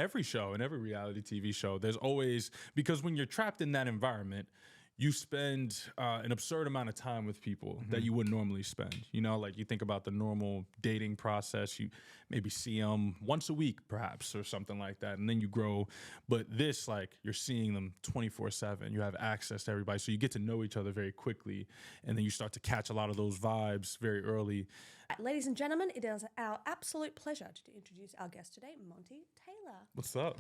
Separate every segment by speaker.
Speaker 1: every show, in every reality TV show, there's always, because when you're trapped in that environment, you spend an absurd amount of time with people that you wouldn't normally spend. You know, like you think about the normal dating process, you maybe see them once a week perhaps or something like that, and then you grow. But this, like, you're seeing them 24/7. You have access to everybody, so you get to know each other very quickly, and then you start to catch a lot of those vibes very early.
Speaker 2: Ladies and gentlemen, it is our absolute pleasure to introduce our guest today, Monte Taylor.
Speaker 1: What's up?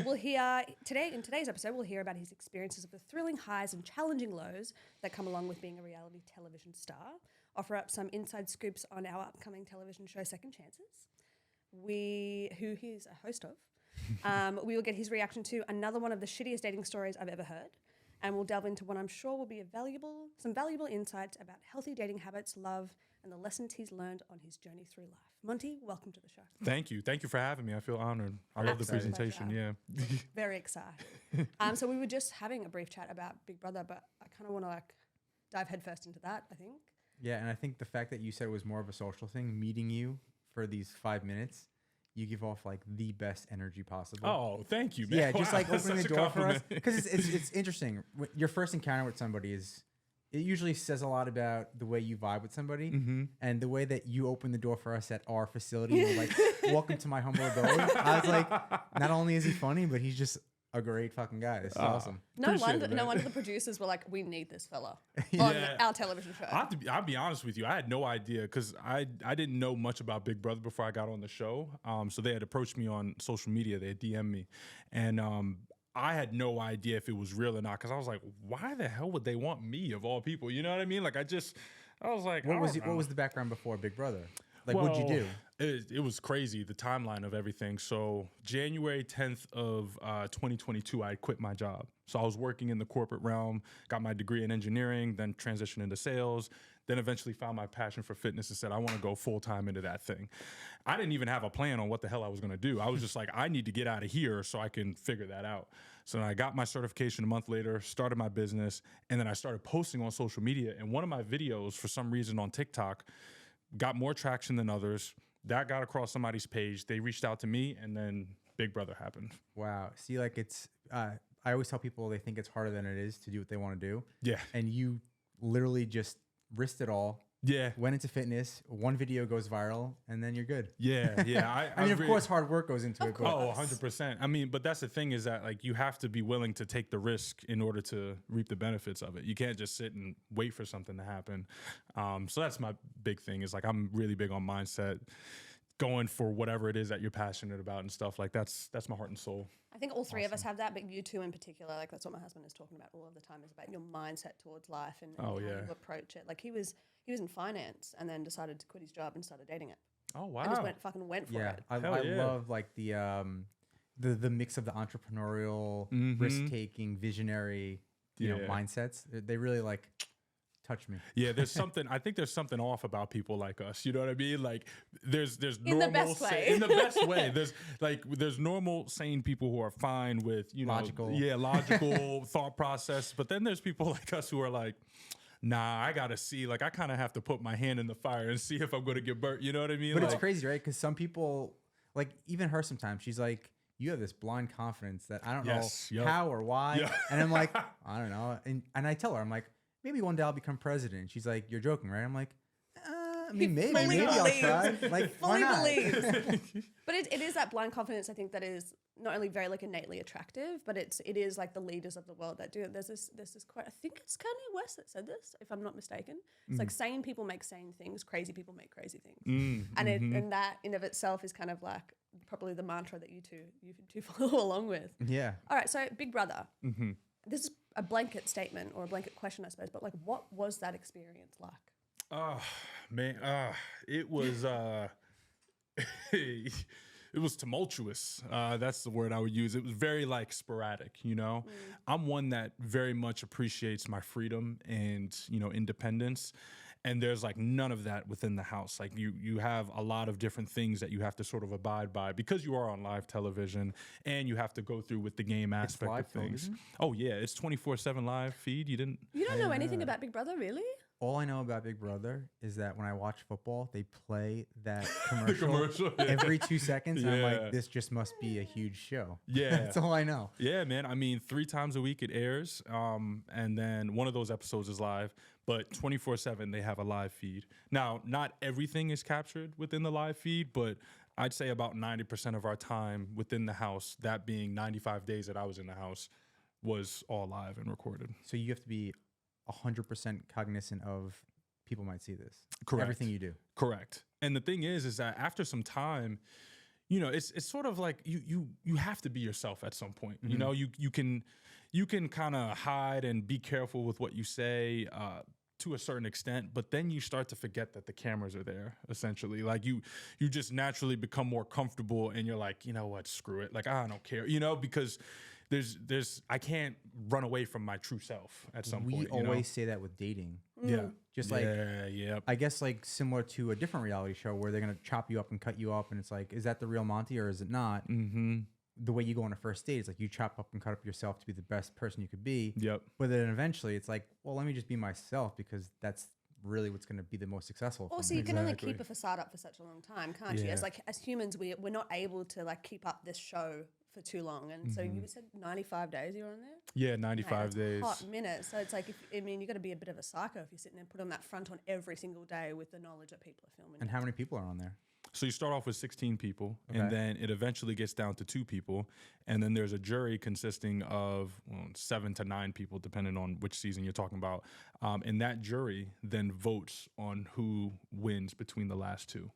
Speaker 2: We'll hear today in today's episode. We'll hear about his experiences of the thrilling highs and challenging lows that come along with being a reality television star. Offer up some inside scoops on our upcoming television show, Second Chances, who he's a host of. We will get his reaction to another one of the shittiest dating stories I've ever heard, and we'll delve into what I'm sure will be some valuable insights about healthy dating habits, love, and the lessons he's learned on his journey through life. Monte, welcome to the show.
Speaker 1: Thank you for having me. I feel honored. I love the presentation.
Speaker 2: Pleasure.
Speaker 1: Yeah,
Speaker 2: very excited. So we were just having a brief chat about Big Brother, but I kind of want to dive headfirst into that, I think.
Speaker 3: Yeah, and I think the fact that you said it was more of a social thing, meeting you for these 5 minutes, you give off like the best energy possible.
Speaker 1: Oh, thank you, man.
Speaker 3: Yeah, just like
Speaker 1: That's
Speaker 3: opening the
Speaker 1: such a
Speaker 3: door for us,
Speaker 1: compliment.
Speaker 3: because it's interesting. Your first encounter with somebody it usually says a lot about the way you vibe with somebody, and the way that you open the door for us at our facility. You're like, welcome to my humble abode. I was like, not only is he funny, but he's just a great fucking guy. This is awesome.
Speaker 2: No wonder the producers were like, we need this fella on our television show.
Speaker 1: I'll be honest with you. I had no idea because I didn't know much about Big Brother before I got on the show. So they had approached me on social media. They had DM'd me. And I had no idea if it was real or not because I was like, why the hell would they want me of all people? You know what I mean? Like, I was like,
Speaker 3: what was the background before Big Brother? Like, what'd you do?
Speaker 1: It was crazy, the timeline of everything. So January 10th of 2022, I quit my job. So I was working in the corporate realm, got my degree in engineering, then transitioned into sales, then eventually found my passion for fitness and said, I want to go full time into that thing. I didn't even have a plan on what the hell I was going to do. I was just like, I need to get out of here so I can figure that out. So then I got my certification a month later, started my business, and then I started posting on social media. And one of my videos, for some reason on TikTok, got more traction than others. That got across somebody's page. They reached out to me, and then Big Brother happened.
Speaker 3: Wow. See, like I always tell people they think it's harder than it is to do what they want to do.
Speaker 1: Yeah.
Speaker 3: And you literally just risked it all.
Speaker 1: Yeah.
Speaker 3: Went into fitness. One video goes viral, and then you're good.
Speaker 1: Yeah.
Speaker 3: I mean, of course, hard work goes into it.
Speaker 1: Oh, 100%. I mean, but that's the thing is that, like, you have to be willing to take the risk in order to reap the benefits of it. You can't just sit and wait for something to happen. So that's my big thing is, like, I'm really big on mindset, going for whatever it is that you're passionate about and stuff. Like, that's my heart and soul.
Speaker 2: I think all three of us have that, but you two in particular, like that's what my husband is talking about all of the time, is about your mindset towards life and how you approach it. Like he was in finance and then decided to quit his job and started dating it.
Speaker 1: Oh, wow.
Speaker 2: And just went for it.
Speaker 3: I love like the mix of the entrepreneurial, risk-taking, visionary, you know, mindsets. They really like touch me.
Speaker 1: Yeah, I think there's something off about people like us. You know what I mean? Like there's
Speaker 2: in
Speaker 1: normal
Speaker 2: the best way.
Speaker 1: In the best way. There's normal sane people who are fine with, you know, logical thought process. But then there's people like us who are like, nah, I gotta see. Like I kind of have to put my hand in the fire and see if I'm gonna get burnt. You know what I mean?
Speaker 3: But it's crazy, right? Because some people, like even her, sometimes she's like, you have this blind confidence that I don't know how or why. Yeah. And I'm like, I don't know. And I tell her, I'm like, maybe one day I'll become president. She's like, you're joking, right? I'm like, I mean, maybe I'll try. Like,
Speaker 2: fully believes. But it is that blind confidence, I think, that is not only very like innately attractive, but it is like the leaders of the world that do it. There's this quote, I think it's Kanye West that said this, if I'm not mistaken. It's like sane people make sane things, crazy people make crazy things. And that in of itself is kind of like probably the mantra that you two follow along with.
Speaker 3: Yeah.
Speaker 2: All right, so Big Brother. This is a blanket statement or a blanket question, I suppose, but like what was that experience like?
Speaker 1: Oh, man. It was it was tumultuous. That's the word I would use. It was very like sporadic, you know. I'm one that very much appreciates my freedom and, you know, independence. And there's like none of that within the house. Like you have a lot of different things that you have to sort of abide by because you are on live television and you have to go through with the game aspect of things.
Speaker 3: Television?
Speaker 1: Oh yeah, it's 24/7 live feed. You don't
Speaker 2: know anything about Big Brother, really?
Speaker 3: All I know about Big Brother is that when I watch football, they play that commercial,
Speaker 1: commercial, yeah.
Speaker 3: every 2 seconds. And I'm
Speaker 1: Yeah.
Speaker 3: like, this just must be a huge show.
Speaker 1: Yeah.
Speaker 3: That's all I know.
Speaker 1: Yeah, man. I mean, 3 times a week it airs, and then one of those episodes is live. But 24/7 they have a live feed. Now, not everything is captured within the live feed, but I'd say about 90% of our time within the house, that being 95 days that I was in the house, was all live and recorded.
Speaker 3: So you have to be 100% cognizant of people might see this.
Speaker 1: Correct.
Speaker 3: Everything you do.
Speaker 1: Correct. And the thing is that after some time, you know, it's sort of like you have to be yourself at some point. You know, you can kind of hide and be careful with what you say to a certain extent, but then you start to forget that the cameras are there. Essentially, like you just naturally become more comfortable, and you're like, you know what, screw it. Like I don't care, you know, because there's I can't run away from my true self at some point.
Speaker 3: We always say that with dating.
Speaker 1: Yeah.
Speaker 3: Just like,
Speaker 1: yeah.
Speaker 3: I guess like similar to a different reality show where they're going to chop you up and cut you up. And it's like, is that the real Monty or is it not?
Speaker 1: Mm-hmm.
Speaker 3: The way you go on a first date is like you chop up and cut up yourself to be the best person you could be.
Speaker 1: Yep.
Speaker 3: But then eventually it's like, well, let me just be myself because that's really what's going to be the most successful. for
Speaker 2: Also,
Speaker 3: me.
Speaker 2: you can only
Speaker 1: Exactly.
Speaker 2: keep a facade up for such a long time, can't you?
Speaker 1: Yeah.
Speaker 2: As humans, we're not able to like keep up this show for too long. And so you said 95 days you were on there?
Speaker 1: Yeah,
Speaker 2: Mate,
Speaker 1: 95
Speaker 2: that's a
Speaker 1: days.
Speaker 2: hot minute. So it's like, you got to be a bit of a psycho if you're sitting there, put on that front on every single day with the knowledge that people are filming.
Speaker 3: And how many people are on there?
Speaker 1: So you start off with 16 people,
Speaker 3: Okay.
Speaker 1: and then it eventually gets down to 2 people, and then there's a jury consisting of 7 to 9 people, depending on which season you're talking about. And that jury then votes on who wins between the last 2.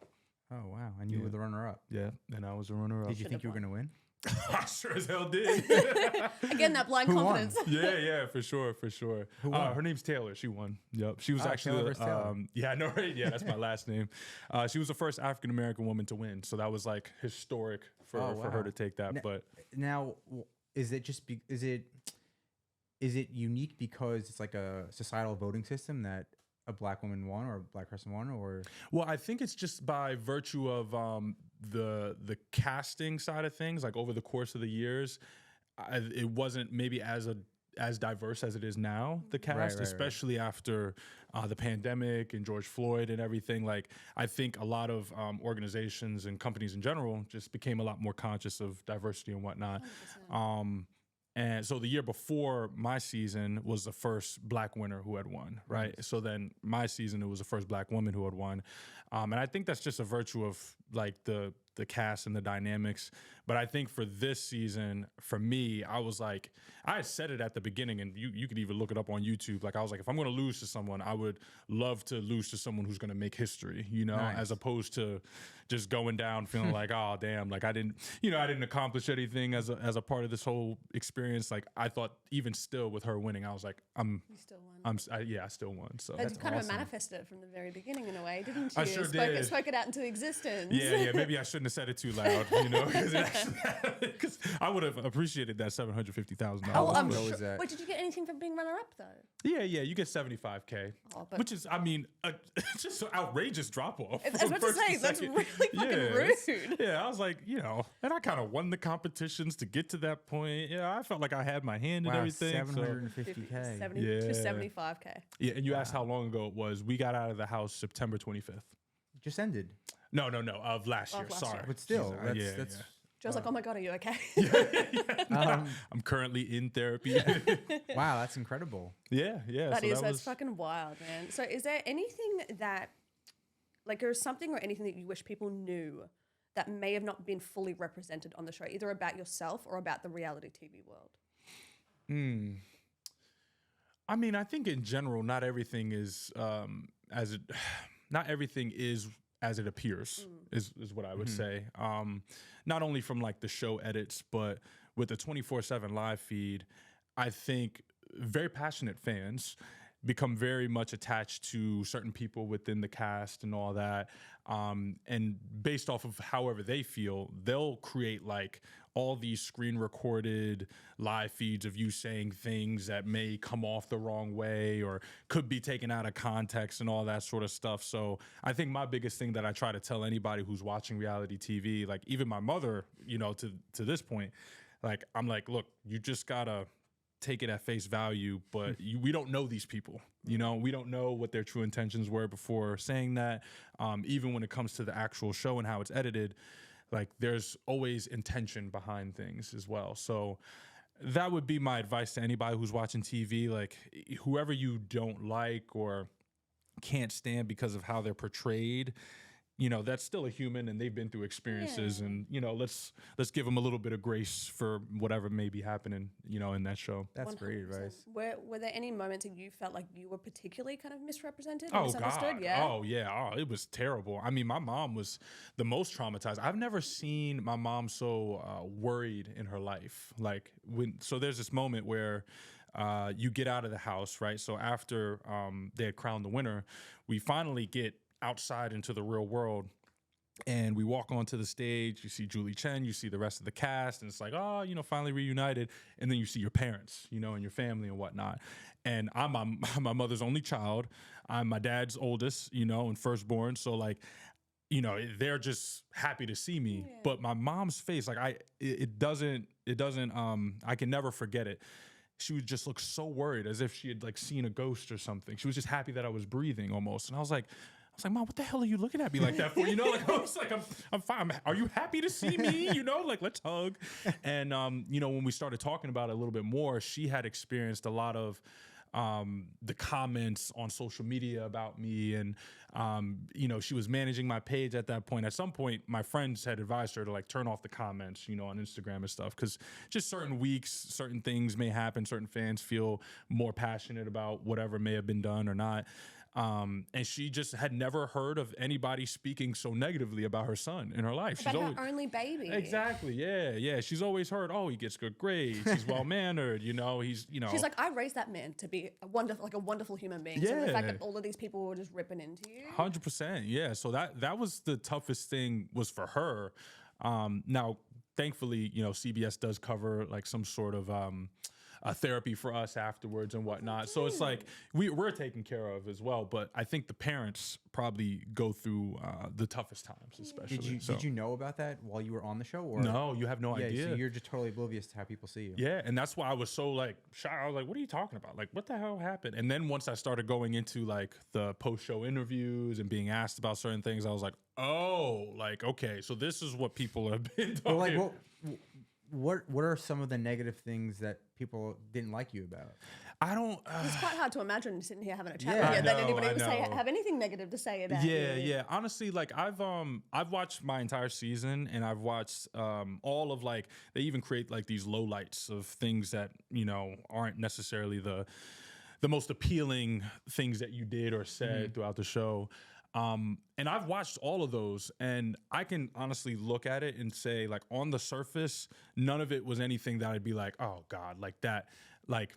Speaker 3: Oh, wow. And you were the runner-up.
Speaker 1: Yeah, and I was the runner-up.
Speaker 3: Did you think you were going to win?
Speaker 1: I sure as hell did.
Speaker 2: Again, that blind
Speaker 3: Who won?
Speaker 2: confidence.
Speaker 1: Yeah, for sure.
Speaker 3: Who won?
Speaker 1: Her name's Taylor. She won. Yep. She was
Speaker 3: Ah,
Speaker 1: actually,
Speaker 3: Taylor versus Taylor.
Speaker 1: yeah, I know, right? Yeah, that's my last name. She was the first African American woman to win, so that was like historic for
Speaker 3: Oh,
Speaker 1: her
Speaker 3: wow.
Speaker 1: to take that. But
Speaker 3: Now, is it just is it unique because it's like a societal voting system that a black woman won or a black person won, or
Speaker 1: well, I think it's just by virtue of the casting side of things. Like over the course of the years, it wasn't maybe as diverse as it is now. The cast,
Speaker 3: right.
Speaker 1: especially after the pandemic and George Floyd and everything. Like I think a lot of organizations and companies in general just became a lot more conscious of diversity and whatnot.
Speaker 2: 100%.
Speaker 1: And so the year before my season was the first black winner who had won, right? So then my season, it was the first black woman who had won. And I think that's just a virtue of like the cast and the dynamics. But I think for this season, for me, I was like, I said it at the beginning, and you could even look it up on YouTube. Like I was like, if I'm going to lose to someone, I would love to lose to someone who's going to make history, you know,
Speaker 3: Nice.
Speaker 1: as opposed to just going down feeling like, oh damn, like I didn't accomplish anything as a part of this whole experience. Like I thought, even still with her winning, I was like,
Speaker 2: You still won.
Speaker 1: I still won. So
Speaker 2: But you kind of
Speaker 3: awesome.
Speaker 2: manifested it from the very beginning in a way, didn't you?
Speaker 1: I sure did.
Speaker 2: Spoke it out into existence.
Speaker 1: yeah, maybe I shouldn't have said it too loud, you know, because I would have appreciated that $750,000.
Speaker 3: How long
Speaker 2: I'm
Speaker 3: ago
Speaker 2: sure.
Speaker 3: was that?
Speaker 2: Wait, did you get anything for being runner-up though?
Speaker 1: Yeah, you get $75K,
Speaker 2: Oh, but-
Speaker 1: which is, I mean, it's just an outrageous drop off.
Speaker 2: I was about to say, that's really fucking rude.
Speaker 1: Yeah, I was like, you know, and I kind of won the competitions to get to that point. Yeah, I felt like I had my hand in
Speaker 3: wow,
Speaker 1: everything. so-
Speaker 3: 750K.
Speaker 2: 70
Speaker 1: Yeah.
Speaker 2: to 75K.
Speaker 1: Yeah, and you asked how long ago it was. We got out of the house September 25th.
Speaker 3: Just ended.
Speaker 1: No, of last year.
Speaker 2: last
Speaker 1: Sorry.
Speaker 2: year.
Speaker 3: But still,
Speaker 1: Jesus,
Speaker 3: that's
Speaker 2: Joe's like, oh my God, are you okay?
Speaker 1: I'm currently in therapy.
Speaker 3: wow, that's incredible.
Speaker 2: That's
Speaker 1: was,
Speaker 2: fucking wild, man. So is there anything that, like there's something or anything that you wish people knew that may have not been fully represented on the show, either about yourself or about the reality TV world?
Speaker 1: I mean, I think in general, not everything is not everything is as it appears is what I would say. Not only from like the show edits, but with the 24/7 live feed, I think very passionate fans become very much attached to certain people within the cast and all that. And based off of however they feel, they'll create like all these screen recorded live feeds of you saying things that may come off the wrong way or could be taken out of context and all that sort of stuff. So I think my biggest thing that I try to tell anybody who's watching reality TV, like even my mother, you know, to this point, like I'm like, look, you just gotta take it at face value, but we don't know these people. You know, we don't know what their true intentions were before saying that. Even when it comes to the actual show and how it's edited, like there's always intention behind things as well. So that would be my advice to anybody who's watching TV. Like whoever you don't like or can't stand because of how they're portrayed, you know, that's still a human and they've been through experiences, and, you know, let's give them a little bit of grace for whatever may be happening, you know, in that show.
Speaker 3: That's great
Speaker 2: 100%.
Speaker 3: advice.
Speaker 2: Were there any moments that you felt like you were particularly kind of misrepresented or
Speaker 1: Oh,
Speaker 2: misunderstood?
Speaker 1: God.
Speaker 2: Yeah.
Speaker 1: Oh, yeah. Oh, it was terrible. I mean, my mom was the most traumatized. I've never seen my mom so worried in her life. Like, so there's this moment where you get out of the house, right? So after they had crowned the winner, we finally get outside into the real world. And we walk onto the stage, you see Julie Chen, you see the rest of the cast, and it's like, oh, you know, finally reunited. And then you see your parents, you know, and your family and whatnot. And I'm my mother's only child. I'm my dad's oldest, you know, and firstborn. So like, you know, they're just happy to see me.
Speaker 2: Yeah.
Speaker 1: But my mom's face, like it doesn't, I can never forget it. She would just look so worried, as if she had like seen a ghost or something. She was just happy that I was breathing almost. And I was like, Mom, what the hell are you looking at me like that for? You know, like I was like, I'm fine. Are you happy to see me? You know, like let's hug. And you know, when we started talking about it a little bit more, she had experienced a lot of the comments on social media about me, and you know, she was managing my page at that point. At some point, my friends had advised her to like turn off the comments, you know, on Instagram and stuff, because just certain weeks, certain things may happen. Certain fans feel more passionate about whatever may have been done or not. And she just had never heard of anybody speaking so negatively about her son in her life.
Speaker 2: About her only baby.
Speaker 1: Exactly. Yeah. She's always heard, oh, he gets good grades. He's well-mannered. You know, he's, you know.
Speaker 2: She's like, I raised that man to be a wonderful human being. So the fact that all of these people were just ripping into you.
Speaker 1: 100%. Yeah. So that was the toughest thing, was for her. Now, thankfully, you know, CBS does cover like some sort of, therapy for us afterwards and whatnot. So it's like we're taken care of as well. But I think the parents probably go through the toughest times, especially.
Speaker 3: Did you know about that while you were on the show? Or?
Speaker 1: No, you have no idea.
Speaker 3: So you're just totally oblivious to how people see you.
Speaker 1: Yeah, and that's why I was so like shocked. I was like, what are you talking about? Like, what the hell happened? And then once I started going into like the post-show interviews and being asked about certain things, I was like, oh, like, okay, so this is what people have been talking about.
Speaker 3: What are some of the negative things that people didn't like you about?
Speaker 1: I don't.
Speaker 2: It's quite hard to imagine sitting here having a chat
Speaker 3: Yeah.
Speaker 2: with you that anybody
Speaker 1: I
Speaker 2: would
Speaker 1: know.
Speaker 2: have anything negative to say about you.
Speaker 1: Yeah. Honestly, like I've watched my entire season, and I've watched all of, like, they even create like these lowlights of things that, you know, aren't necessarily the most appealing things that you did or said throughout the show. And I've watched all of those, and I can honestly look at it and say, like, on the surface, none of it was anything that I'd be like, oh God, like that. Like,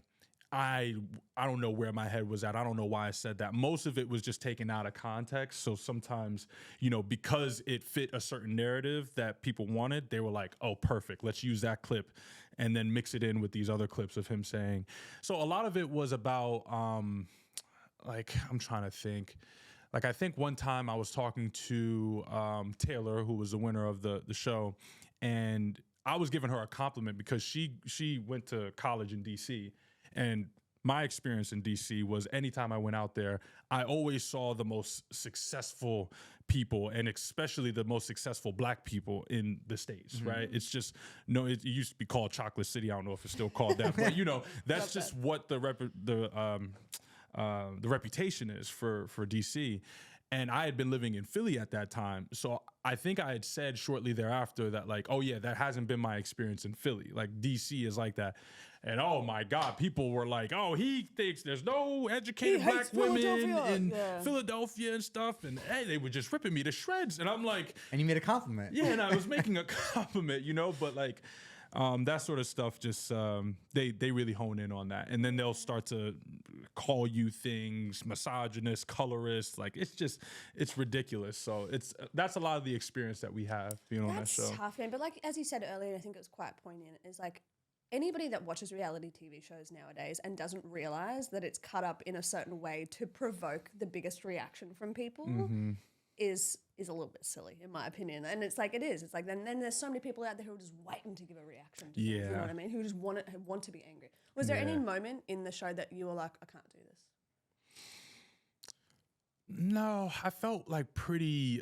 Speaker 1: I don't know where my head was at. I don't know why I said that. Most of it was just taken out of context. So sometimes, you know, because it fit a certain narrative that people wanted, they were like, oh, perfect. Let's use that clip and then mix it in with these other clips of him saying. So a lot of it was about, like, I'm trying to think. Like, I think one time I was talking to Taylor, who was the winner of the show, and I was giving her a compliment because she went to college in D.C., and my experience in DC was anytime I went out there, I always saw the most successful people, and especially the most successful Black people in the States, right? It's just, it used to be called Chocolate City. I don't know if it's still called that, but you know, that's just what the reputation is for DC. And I had been living in Philly at that time. So I think I had said shortly thereafter that, like, oh yeah, that hasn't been my experience in Philly. Like, DC is like that. And oh my God, people were like, oh, he thinks there's no educated Black women in Philadelphia and stuff. And hey, they were just ripping me to shreds. And I'm like.
Speaker 3: And you made a compliment.
Speaker 1: Yeah, and I was making a compliment, you know, but like, that sort of stuff just, they really hone in on that. And then they'll start to call you things, misogynist, colorist. Like, it's ridiculous. So that's a lot of the experience that we have being on that show.
Speaker 2: That's tough, man. But like, as you said earlier, I think it was quite poignant, is like, anybody that watches reality TV shows nowadays and doesn't realize that it's cut up in a certain way to provoke the biggest reaction from people is a little bit silly in my opinion. And it's like, it is. It's like, then there's so many people out there who are just waiting to give a reaction to things, you know what I mean? Who just want to be angry. Was there any moment in the show that you were like, I can't do this?
Speaker 1: No, I felt like pretty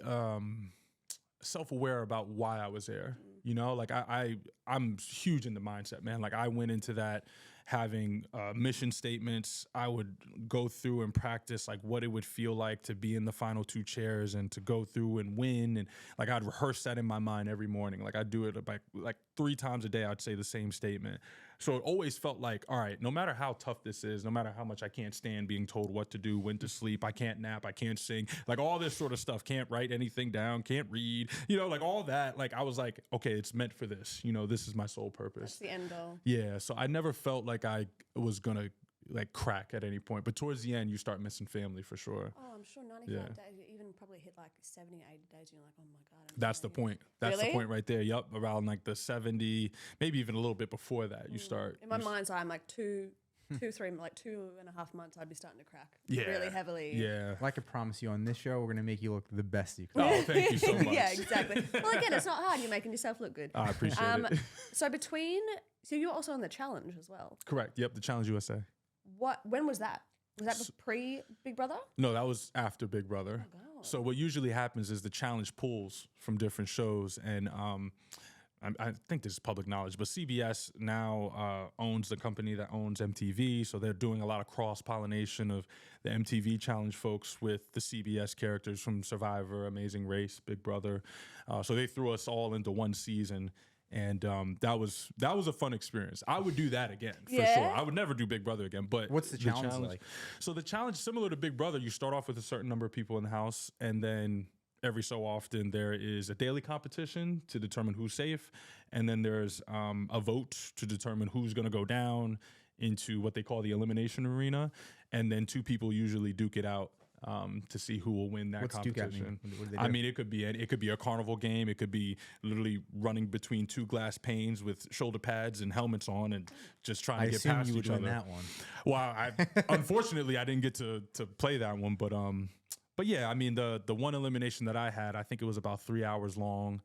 Speaker 1: self-aware about why I was there. You know, like I'm huge in the mindset, man. Like I went into that having mission statements. I would go through and practice like what it would feel like to be in the final two chairs and to go through and win. And like I'd rehearse that in my mind every morning. Like I'd do it like 3 times a day. I'd say the same statement. So it always felt like, all right, no matter how tough this is, no matter how much I can't stand being told what to do, when to sleep, I can't nap, I can't sing, like all this sort of stuff, can't write anything down, can't read, you know, like all that. Like I was like, okay, it's meant for this. You know, this is my sole purpose.
Speaker 2: That's the end goal.
Speaker 1: Yeah. So I never felt like I was going to like crack at any point. But towards the end, you start missing family for sure.
Speaker 2: Oh, I'm sure 95 days, you even probably hit like 70, 80 days, and you're like, oh my God.
Speaker 1: That's the point. That's
Speaker 2: Really?
Speaker 1: the point right there. Yup. Around like the 70, maybe even a little bit before that, you start.
Speaker 2: In my mind's eye, I'm like 2.5 months, I'd be starting to crack
Speaker 1: Yeah.
Speaker 2: really heavily.
Speaker 1: Yeah.
Speaker 3: Well, I can promise you on this show, we're going to make you look the best you can.
Speaker 1: Oh, thank you so much.
Speaker 2: Yeah, exactly. Well, again, it's not hard. You're making yourself look good.
Speaker 1: I appreciate it.
Speaker 2: So you're also on the challenge as well.
Speaker 1: Correct. Yep. The Challenge USA.
Speaker 2: When was that? Was that pre Big Brother?
Speaker 1: No, that was after Big Brother.
Speaker 2: Oh, God.
Speaker 1: So what usually happens is the challenge pulls from different shows, and I think this is public knowledge, but CBS now owns the company that owns MTV, so they're doing a lot of cross-pollination of the MTV challenge folks with the CBS characters from Survivor, Amazing Race, Big Brother. So they threw us all into one season. And that was a fun experience. I would do that again for sure. I would never do Big Brother again. But
Speaker 3: What's the challenge like?
Speaker 1: So the challenge, similar to Big Brother, you start off with a certain number of people in the house, and then every so often there is a daily competition to determine who's safe, and then there's a vote to determine who's going to go down into what they call the elimination arena, and then 2 people usually duke it out. To see who will win that competition.
Speaker 3: What do they do?
Speaker 1: I mean, it could be a carnival game. It could be literally running between 2 glass panes with shoulder pads and helmets on, and just trying to get
Speaker 3: assume
Speaker 1: past
Speaker 3: you would
Speaker 1: each
Speaker 3: win
Speaker 1: other.
Speaker 3: that one.
Speaker 1: Well, unfortunately I didn't get to play that one, but yeah, I mean the one elimination that I had, I think it was about 3 hours long.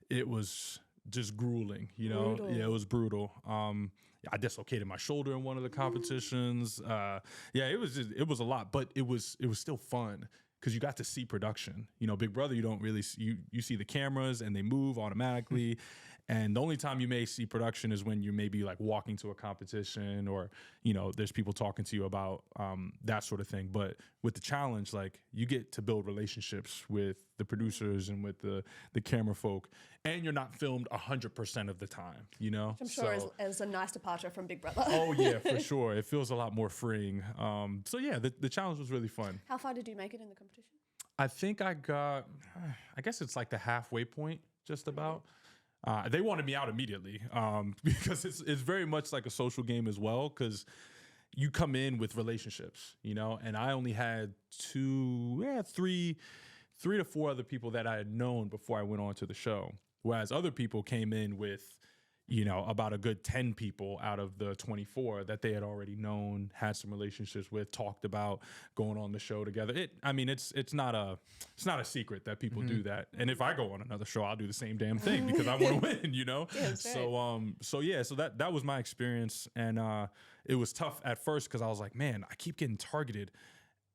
Speaker 1: It was just grueling, you know.
Speaker 2: Brutal.
Speaker 1: Yeah, it was brutal. I dislocated my shoulder in one of the competitions. Yeah, it was a lot, but it was still fun because you got to see production. You know, Big Brother, you don't really see, you see the cameras and they move automatically. And the only time you may see production is when you may be like walking to a competition, or, you know, there's people talking to you about that sort of thing. But with the challenge, like you get to build relationships with the producers and with the camera folk, and you're not filmed 100% of the time, you know?
Speaker 2: I'm sure is a nice departure from Big Brother.
Speaker 1: Oh yeah, for sure. It feels a lot more freeing. So yeah, the challenge was really fun.
Speaker 2: How far did you make it in the competition?
Speaker 1: I think I guess it's like the halfway point, just about. They wanted me out immediately because it's very much like a social game as well, because you come in with relationships, you know, and I only had 3 to 4 other people that I had known before I went on to the show, whereas other people came in with, you know, about a good 10 people out of the 24 that they had already known, had some relationships with, talked about going on the show together. It's not a secret that people do that. And if I go on another show, I'll do the same damn thing because I want to win, you know?
Speaker 2: Yeah,
Speaker 1: so that was my experience. And it was tough at first because I was like, man, I keep getting targeted.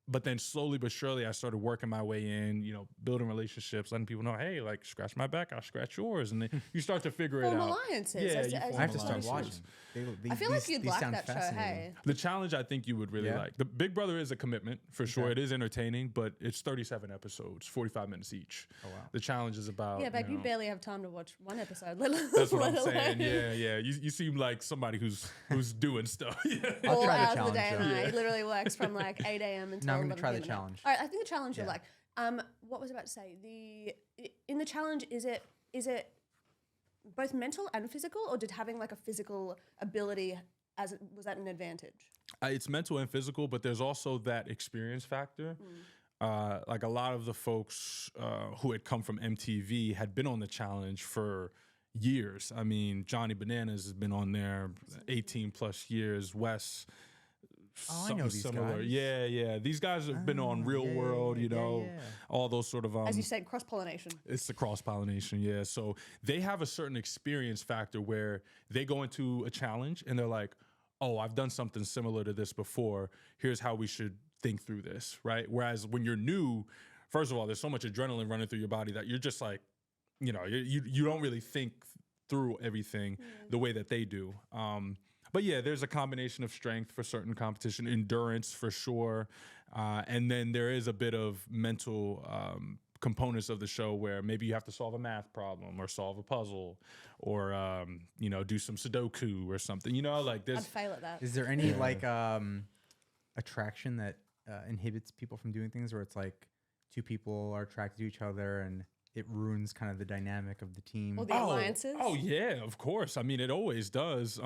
Speaker 1: But then slowly but surely, I started working my way in, you know, building relationships, letting people know, hey, like, scratch my back, I'll scratch yours. And then you start to figure it out.
Speaker 2: Alliances.
Speaker 1: Yeah,
Speaker 2: as
Speaker 1: you
Speaker 2: as
Speaker 1: form
Speaker 3: I have to start
Speaker 1: alliances.
Speaker 3: watching.
Speaker 2: I feel like you'd like that show, hey?
Speaker 1: The challenge, I think you would really like. The Big Brother is a commitment, for sure.
Speaker 3: Okay.
Speaker 1: It is entertaining, but it's 37 episodes, 45 minutes each.
Speaker 3: Oh, wow.
Speaker 1: The challenge is about,
Speaker 2: Yeah, babe, you
Speaker 1: know,
Speaker 2: barely have time to watch one episode. Let alone,
Speaker 1: that's what I'm
Speaker 2: let
Speaker 1: saying.
Speaker 2: alone-
Speaker 1: Yeah. You seem like somebody who's doing stuff. Yeah.
Speaker 3: I'll
Speaker 2: All
Speaker 3: try the
Speaker 2: hours of the day
Speaker 3: challenge,
Speaker 2: and
Speaker 3: though.
Speaker 2: night. He literally works from like 8 a.m. until
Speaker 3: No, I'm gonna
Speaker 2: 11
Speaker 3: try the
Speaker 2: p.m. at night.
Speaker 3: challenge.
Speaker 2: All right, I think the challenge you
Speaker 3: Yeah.
Speaker 2: like. What was I about to say? In the challenge, is it both mental and physical, or did having like a physical ability was that an advantage?
Speaker 1: It's mental and physical, but there's also that experience factor. Like a lot of the folks who had come from MTV had been on the challenge for years. I mean, Johnny Bananas has been on there 18 plus years. Wes,
Speaker 3: Oh, I know these
Speaker 1: similar.
Speaker 3: guys.
Speaker 1: Yeah. These guys have been on Real World, all those sort of
Speaker 2: As you said, cross pollination.
Speaker 1: it's the cross pollination, yeah. So they have a certain experience factor where they go into a challenge and they're like, "Oh, I've done something similar to this before. Here's how we should think through this," right? Whereas when you're new, first of all, there's so much adrenaline running through your body that you're just like, you don't really think through everything the way that they do. But yeah, there's a combination of strength for certain competition, endurance for sure, and then there is a bit of mental components of the show where maybe you have to solve a math problem or solve a puzzle or do some Sudoku or something. Like
Speaker 2: I'd
Speaker 1: there's
Speaker 2: fail at that.
Speaker 3: Is there any like attraction that inhibits people from doing things where it's like two people are attracted to each other and it ruins kind of the dynamic of the team?
Speaker 2: Or the alliances?
Speaker 1: Oh yeah, of course. I mean, it always does.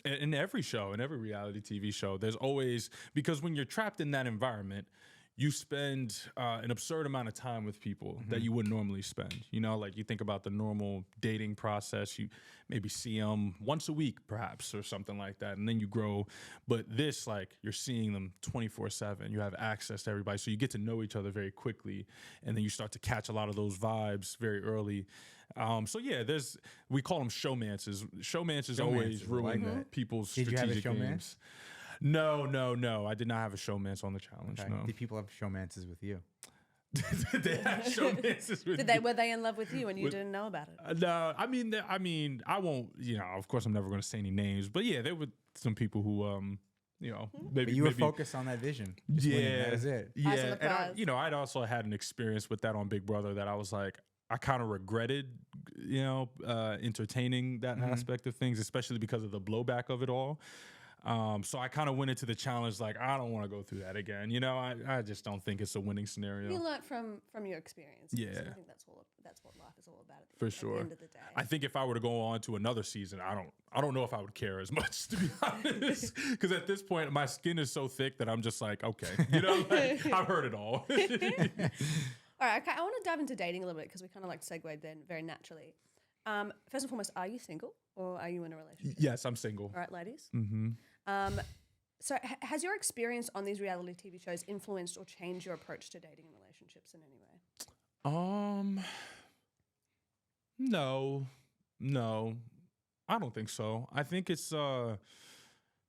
Speaker 1: In every show, in every reality TV show, there's always, because when you're trapped in that environment, you spend an absurd amount of time with people that you wouldn't normally spend. Like you think about the normal dating process, you maybe see them once a week perhaps or something like that, and then you grow. But this, like, you're seeing them 24/7. You have access to everybody, so you get to know each other very quickly, and then you start to catch a lot of those vibes very early. So yeah, we call them showmances. Showmances always
Speaker 3: I like
Speaker 1: ruin
Speaker 3: that.
Speaker 1: people's
Speaker 3: Did you have a
Speaker 1: strategic
Speaker 3: showman?
Speaker 1: games. No. I did not have a showmance on the challenge.
Speaker 3: Okay.
Speaker 1: No.
Speaker 3: Did people have showmances with you?
Speaker 1: They had showmances with
Speaker 2: Were they in love with you and you didn't know about it?
Speaker 1: No, I mean, I won't. Of course, I'm never going to say any names, but yeah, there were some people who, maybe
Speaker 3: But you were focused on that vision. Just winning, that is it.
Speaker 1: Yeah,
Speaker 2: Eyes on the prize.
Speaker 1: and I'd also had an experience with that on Big Brother that I was like, I kind of regretted, entertaining that aspect of things, especially because of the blowback of it all. So I kind of went into the challenge like, I don't want to go through that again. I just don't think it's a winning scenario.
Speaker 2: You learnt from your experience.
Speaker 1: Yeah.
Speaker 2: So I think that's what life is all about
Speaker 1: For
Speaker 2: at
Speaker 1: sure.
Speaker 2: the end of the day.
Speaker 1: I think if I were to go on to another season, I don't know if I would care as much, to be honest. Because at this point, my skin is so thick that I'm just like, okay, I've heard it all.
Speaker 2: All right, okay, I want to dive into dating a little bit because we kind of like segued then very naturally. First and foremost, are you single or are you in a relationship?
Speaker 1: Yes, I'm single.
Speaker 2: All right, ladies.
Speaker 1: Mm-hmm.
Speaker 2: So has your experience on these reality TV shows influenced or changed your approach to dating and relationships in any way?
Speaker 1: No, I don't think so. I think it's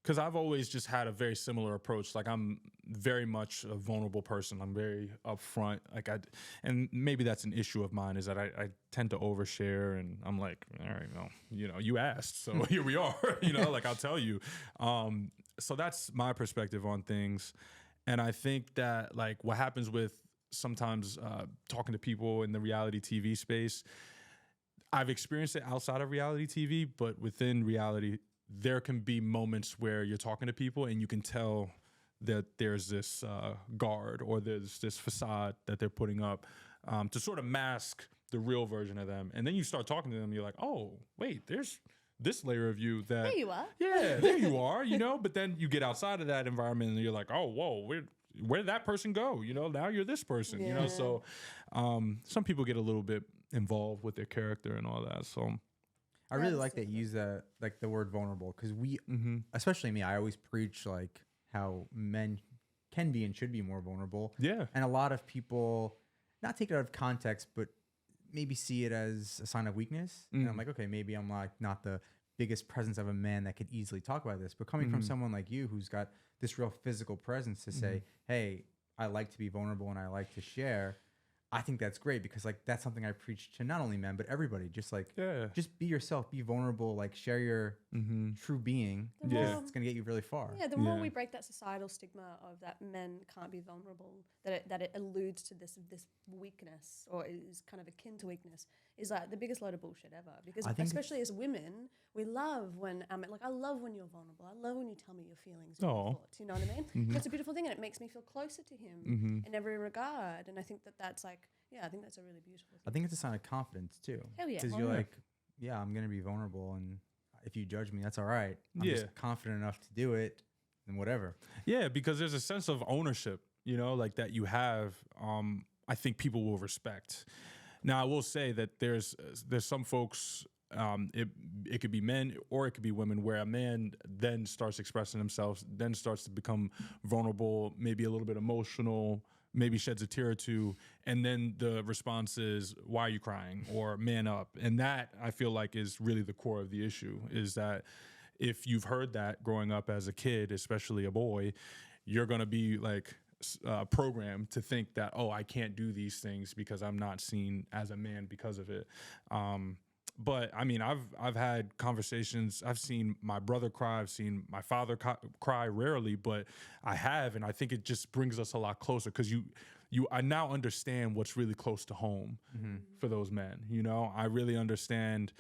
Speaker 1: because I've always just had a very similar approach. Like, I'm very much a vulnerable person. I'm very upfront. And maybe that's an issue of mine, is that I tend to overshare, and I'm like, all right, well, you asked, so here we are. Like, I'll tell you. So that's my perspective on things, and I think that, like, what happens with sometimes talking to people in the reality TV space, I've experienced it outside of reality TV, but within reality, there can be moments where you're talking to people and you can tell that there's this guard or there's this facade that they're putting up to sort of mask the real version of them. And then you start talking to them, you're like, oh, wait, there's this layer of you that...
Speaker 2: There you are.
Speaker 1: Yeah, there you are, But then you get outside of that environment and you're like, oh, whoa, where did that person go? Now you're this person,
Speaker 2: Yeah.
Speaker 1: So some people get a little bit involved with their character and all that, so...
Speaker 3: I really like that you use the word vulnerable, because especially me, I always preach like how men can be and should be more vulnerable.
Speaker 1: Yeah.
Speaker 3: And a lot of people not take it out of context, but maybe see it as a sign of weakness. And I'm like, okay, maybe I'm like not the biggest presence of a man that could easily talk about this, but coming from someone like you who's got this real physical presence to say, hey, I like to be vulnerable and I like to share. I think that's great, because like that's something I preach to not only men but everybody. Just like, just be yourself, be vulnerable, like share your true being.
Speaker 2: Yeah.
Speaker 3: It's gonna get you really far.
Speaker 2: Yeah, the more we break that societal stigma of that men can't be vulnerable, that it alludes to this weakness, or is kind of akin to weakness, is like the biggest load of bullshit ever. Because especially as women, we love when I love when you're vulnerable. I love when you tell me your feelings and your thoughts. You know what I mean? It's a beautiful thing, and it makes me feel closer to him in every regard. And I think that's like, I think that's a really beautiful thing.
Speaker 3: I think it's a sign of confidence too.
Speaker 2: Hell yeah.
Speaker 3: Because you're like, I'm gonna be vulnerable, and if you judge me, that's all right. I'm just confident enough to do it, and whatever.
Speaker 1: Yeah, because there's a sense of ownership, like that you have. I think people will respect. Now, I will say that there's some folks it could be men or it could be women, where a man then starts expressing himself, then starts to become vulnerable, maybe a little bit emotional, maybe sheds a tear or two, and then the response is, why are you crying? Or man up. And that, I feel like, is really the core of the issue, is that if you've heard that growing up as a kid, especially a boy, you're going to be like programmed to think that, oh, I can't do these things because I'm not seen as a man because of it. But I mean, I've had conversations. I've seen my brother cry. I've seen my father cry, rarely, but I have, and I think it just brings us a lot closer, because I now understand what's really close to home for those men. You know, I really understand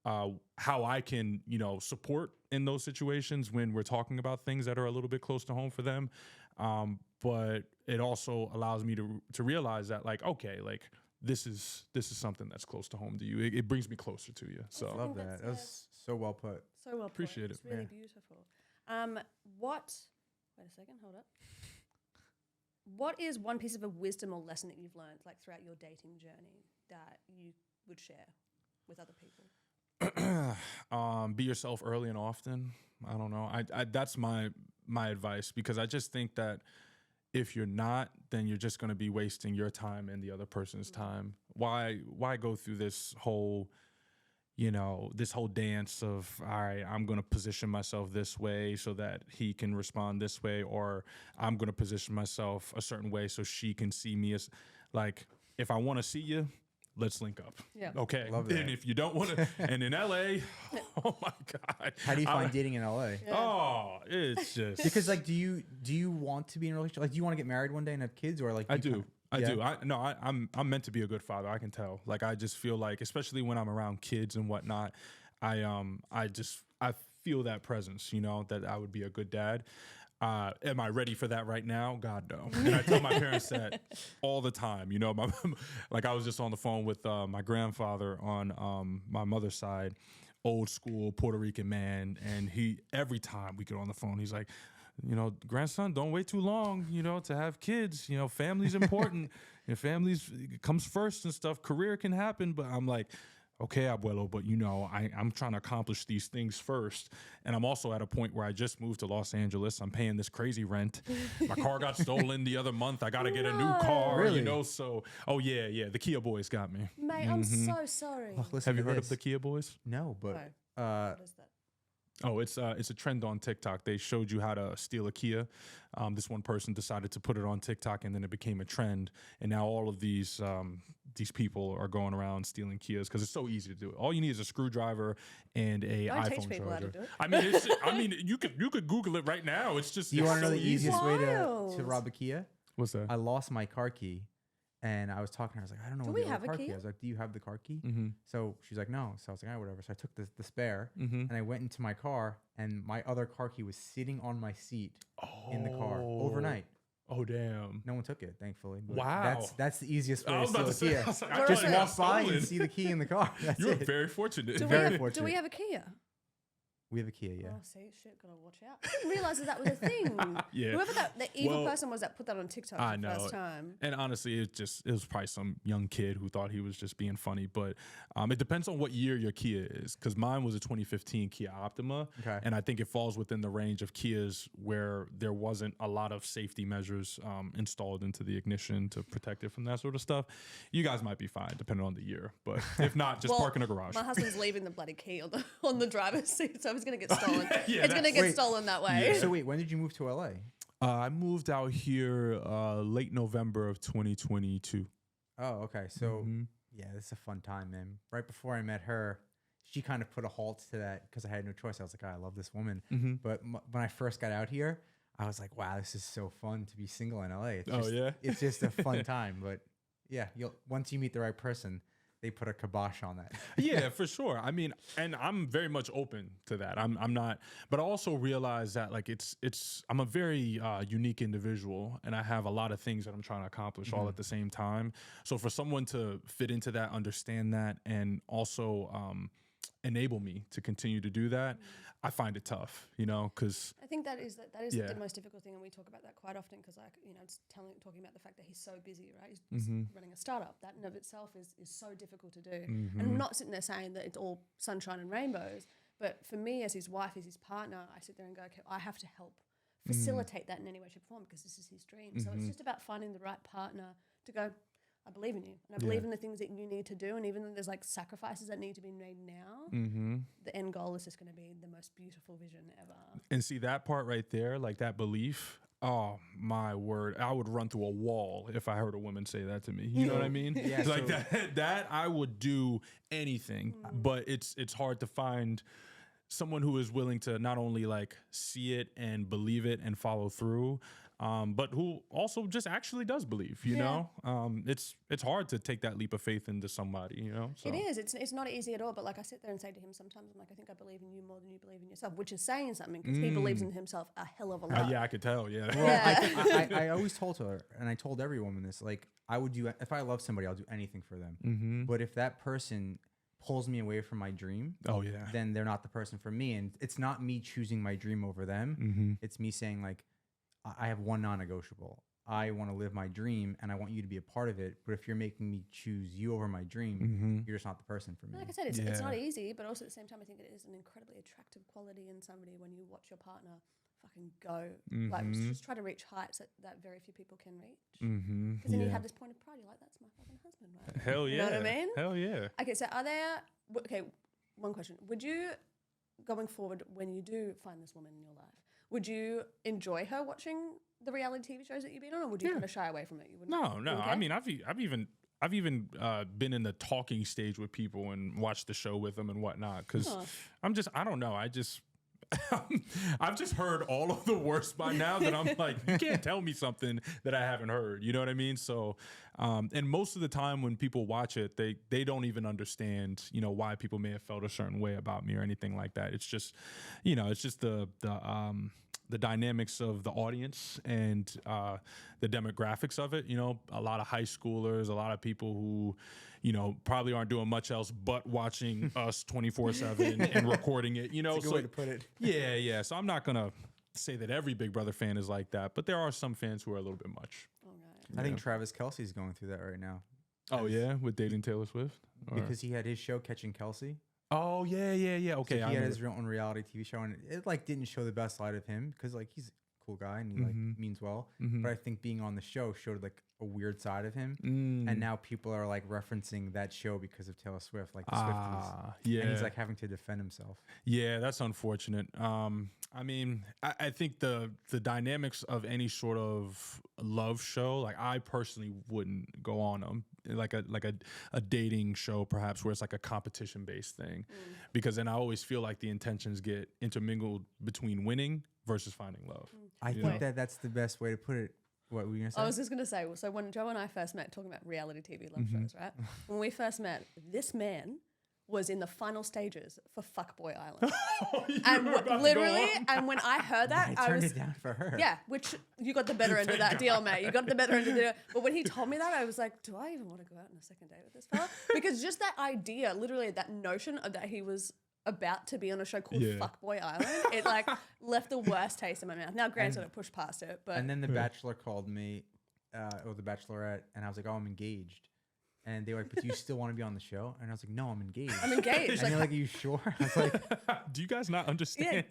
Speaker 1: how I can, support in those situations when we're talking about things that are a little bit close to home for them. But it also allows me to realize that, like, okay, like, this is something that's close to home to you. It brings me closer to you. So
Speaker 3: I love that. That was so well put.
Speaker 2: So well put.
Speaker 1: Appreciate it.
Speaker 2: It's really beautiful. Wait a second, hold up. What is one piece of a wisdom or lesson that you've learned, like, throughout your dating journey, that you would share with other people?
Speaker 1: Be yourself early and often. I don't know. I that's my advice, because I just think that if you're not, then you're just going to be wasting your time and the other person's time. Why go through this whole dance of, all right, I'm going to position myself this way so that he can respond this way, or I'm going to position myself a certain way so she can see me as, like, if I want to see you, let's link up.
Speaker 2: Yeah.
Speaker 1: Okay.
Speaker 3: Love that.
Speaker 1: And if you don't want to, and in LA, oh my God.
Speaker 3: How do you find dating in LA?
Speaker 2: Yeah.
Speaker 1: Oh, it's just
Speaker 3: Because, like, do you want to be in a relationship? Like, do you want to get married one day and have kids, or like?
Speaker 1: I do. I
Speaker 3: Yeah.
Speaker 1: do. I'm meant to be a good father. I can tell. Like, I just feel like, especially when I'm around kids and whatnot, I feel that presence, that I would be a good dad. Am I ready for that right now? God, no. And I tell my parents that all the time. Like, I was just on the phone with my grandfather on my mother's side, old school Puerto Rican man, and every time we get on the phone, he's like, grandson, don't wait too long, to have kids. Family's important. Family's comes first and stuff. Career can happen, but I'm like, okay, abuelo, but I'm trying to accomplish these things first. And I'm also at a point where I just moved to Los Angeles. I'm paying this crazy rent. My car got stolen the other month. I got to get a new car,
Speaker 3: Really?
Speaker 1: So, oh yeah, the Kia Boys got me.
Speaker 2: Mate, I'm so sorry.
Speaker 3: Oh, listen
Speaker 1: Have you
Speaker 3: to
Speaker 1: heard of
Speaker 3: this.
Speaker 1: the Kia Boys?
Speaker 3: No, but
Speaker 2: What is that?
Speaker 1: Oh, it's a trend on TikTok. They showed you how to steal a Kia. This one person decided to put it on TikTok, and then it became a trend. And now all of these people are going around stealing Kias because it's so easy to do it. All you need is a screwdriver and a
Speaker 2: Don't teach
Speaker 1: iPhone
Speaker 2: people how to
Speaker 1: charger.
Speaker 2: do it.
Speaker 1: I mean, you could Google it right now. It's just
Speaker 3: you
Speaker 1: it's
Speaker 3: want to know
Speaker 1: so
Speaker 3: the
Speaker 1: easy.
Speaker 3: easiest way to
Speaker 2: Wild.
Speaker 3: rob a Kia?
Speaker 1: What's that?
Speaker 3: I lost my car key, and I was talking to her. I was like, I don't know
Speaker 2: Do
Speaker 3: where
Speaker 2: we
Speaker 3: the
Speaker 2: have a
Speaker 3: car key
Speaker 2: Kia?
Speaker 3: is. I was like, do you have the car key?
Speaker 1: Mm-hmm.
Speaker 3: So she's like, no. So I was like, whatever. So I took the spare,
Speaker 1: Mm-hmm.
Speaker 3: and I went into my car, and my other car key was sitting on my seat in the car overnight.
Speaker 1: Oh damn!
Speaker 3: No one took it, thankfully. But
Speaker 1: Wow.
Speaker 3: That's the easiest way
Speaker 1: I
Speaker 3: to
Speaker 1: was about
Speaker 3: steal
Speaker 1: to
Speaker 3: a
Speaker 1: say,
Speaker 3: Kia.
Speaker 1: I was like, I
Speaker 3: Just
Speaker 1: thought it got
Speaker 3: walk by
Speaker 1: stolen.
Speaker 3: and see the key in the car. That's
Speaker 1: You're
Speaker 3: it.
Speaker 1: very fortunate.
Speaker 3: Very
Speaker 2: Do
Speaker 3: fortunate.
Speaker 2: we have a Kia?
Speaker 3: We have a Kia, yeah.
Speaker 2: Oh, see, shit, gotta watch out. I didn't realize that was a thing.
Speaker 1: Yeah.
Speaker 2: Whoever the evil
Speaker 1: Well,
Speaker 2: person was that put that on TikTok
Speaker 1: I
Speaker 2: for the
Speaker 1: know.
Speaker 2: first time.
Speaker 1: And honestly, it was probably some young kid who thought he was just being funny. But it depends on what year your Kia is, because mine was a 2015 Kia Optima.
Speaker 3: Okay.
Speaker 1: And I think it falls within the range of Kias where there wasn't a lot of safety measures installed into the ignition to protect it from that sort of stuff. You guys might be fine, depending on the year. But if not, just
Speaker 2: Well,
Speaker 1: park in a garage.
Speaker 2: My husband's leaving the bloody key on the driver's seat, so it's gonna get stolen.
Speaker 1: Yeah,
Speaker 2: it's gonna get
Speaker 3: Wait.
Speaker 2: stolen that way.
Speaker 3: So wait, when did you move to LA?
Speaker 1: I moved out here late November of 2022.
Speaker 3: Oh, okay. So
Speaker 1: Mhm.
Speaker 3: yeah, this is a fun time, man. Right before I met her, she kind of put a halt to that because I had no choice. I was like, I love this woman.
Speaker 1: Mm-hmm.
Speaker 3: But when I first got out here, I was like, wow, this is so fun to be single in LA. It's
Speaker 1: Oh,
Speaker 3: just,
Speaker 1: yeah?
Speaker 3: it's just a fun time. But yeah, once you meet the right person, they put a kibosh on that.
Speaker 1: Yeah, for sure. I mean, and I'm very much open to that. I'm not, but I also realize that, like, I'm a very unique individual, and I have a lot of things that I'm trying to accomplish all at the same time. So for someone to fit into that, understand that, and also enable me to continue to do that, I find it tough, you know, because
Speaker 2: I think that is
Speaker 1: Yeah.
Speaker 2: the most difficult thing, and we talk about that quite often because, like, you know, it's talking about the fact that he's so busy, right? He's running a startup. That in of itself is so difficult to do. And I'm not sitting there saying that it's all sunshine and rainbows, but for me, as his wife, as his partner, I sit there and go, okay, I have to help facilitate that in any way, shape, or form because this is his dream. So it's just about finding the right partner to go, I believe in you, and I believe in the things that you need to do, and even though there's like sacrifices that need to be made now, the end goal is just going to be the most beautiful vision ever.
Speaker 1: And see that part right there, like that belief. Oh my word! I would run through a wall if I heard a woman say that to me. You know what I mean?
Speaker 3: Yeah,
Speaker 1: like
Speaker 3: so-
Speaker 1: that I would do anything. But it's hard to find someone who is willing to not only like see it and believe it and follow through, but who also just actually does believe. You know, it's hard to take that leap of faith into somebody. You know, so.
Speaker 2: It is. It's not easy at all. But like I sit there and say to him sometimes, I'm like, I think I believe in you more than you believe in yourself, which is saying something because he believes in himself a hell of a lot.
Speaker 1: Yeah, I could tell. Yeah.
Speaker 3: Well, I always told her, and I told every woman this, like, I would do, if I love somebody, I'll do anything for them. But if that person pulls me away from my dream,
Speaker 1: Oh yeah.
Speaker 3: then they're not the person for me. And it's not me choosing my dream over them. It's me saying, like, I have one non-negotiable. I want to live my dream and I want you to be a part of it. But if you're making me choose you over my dream, you're just not the person for me.
Speaker 2: Like I said, it's not easy, but also at the same time, I think it is an incredibly attractive quality in somebody when you watch your partner fucking go. Like, just try to reach heights that very few people can reach. Because then you have this point of pride. You're like, that's my fucking husband, right?
Speaker 1: Hell yeah.
Speaker 2: You know what I mean?
Speaker 1: Hell yeah.
Speaker 2: Okay, so are there... Okay, one question. Would you, going forward, when you do find this woman in your life, would you enjoy her watching the reality TV shows that you've been on, or would you kind of shy away from it? You wouldn't?
Speaker 1: No.
Speaker 2: Okay?
Speaker 1: I mean, I've even been in the talking stage with people and watched the show with them and whatnot. Because I don't know. I've just heard all of the worst by now that I'm like, you can't tell me something that I haven't heard. You know what I mean? So, and most of the time when people watch it, they don't even understand, you know, why people may have felt a certain way about me or anything like that. It's just, you know, it's just the dynamics of the audience and the demographics of it. You know, a lot of high schoolers, a lot of people who, you know, probably aren't doing much else but watching us 24/7 and recording it. You know,
Speaker 3: That's a good way to put it.
Speaker 1: Yeah. So I'm not gonna say that every Big Brother fan is like that, but there are some fans who are a little bit much.
Speaker 3: I think Travis Kelce's going through that right now.
Speaker 1: Oh yeah, with dating Taylor Swift,
Speaker 3: Because he had his show Catching Kelsey.
Speaker 1: Oh yeah. Okay,
Speaker 3: So he had his own reality TV show, and it like didn't show the best side of him because like he's a cool guy and he like means well. But I think being on the show showed like a weird side of him, and now people are like referencing that show because of Taylor Swift, like the Swifties.
Speaker 1: Yeah.
Speaker 3: And he's like having to defend himself.
Speaker 1: Yeah, that's unfortunate. I mean, I think the dynamics of any sort of love show, like I personally wouldn't go on them, like a dating show perhaps where it's like a competition based thing, because then I always feel like the intentions get intermingled between winning versus finding love.
Speaker 3: I think that's the best way to put it. What were you gonna say?
Speaker 2: I was just going to say, so when Joe and I first met, talking about reality TV love shows, right? When we first met, this man was in the final stages for Fuckboy Island. And when I heard that,
Speaker 3: I turned it down for her.
Speaker 2: Yeah, which you got the better end of that deal, mate. You got the better end of the deal. But when he told me that, I was like, do I even want to go out on a second date with this fella? Because just that idea, literally that notion of that he was about to be on a show called Fuckboy Island, it like left the worst taste in my mouth. Now, granted, I pushed past it, but
Speaker 3: And then the Bachelor called me, or the Bachelorette, and I was like, oh, I'm engaged. And they were like, but do you still want to be on the show? And I was like, no, I'm engaged.
Speaker 2: I'm engaged.
Speaker 3: And they're like, are you sure? I was like,
Speaker 1: Do you guys not understand?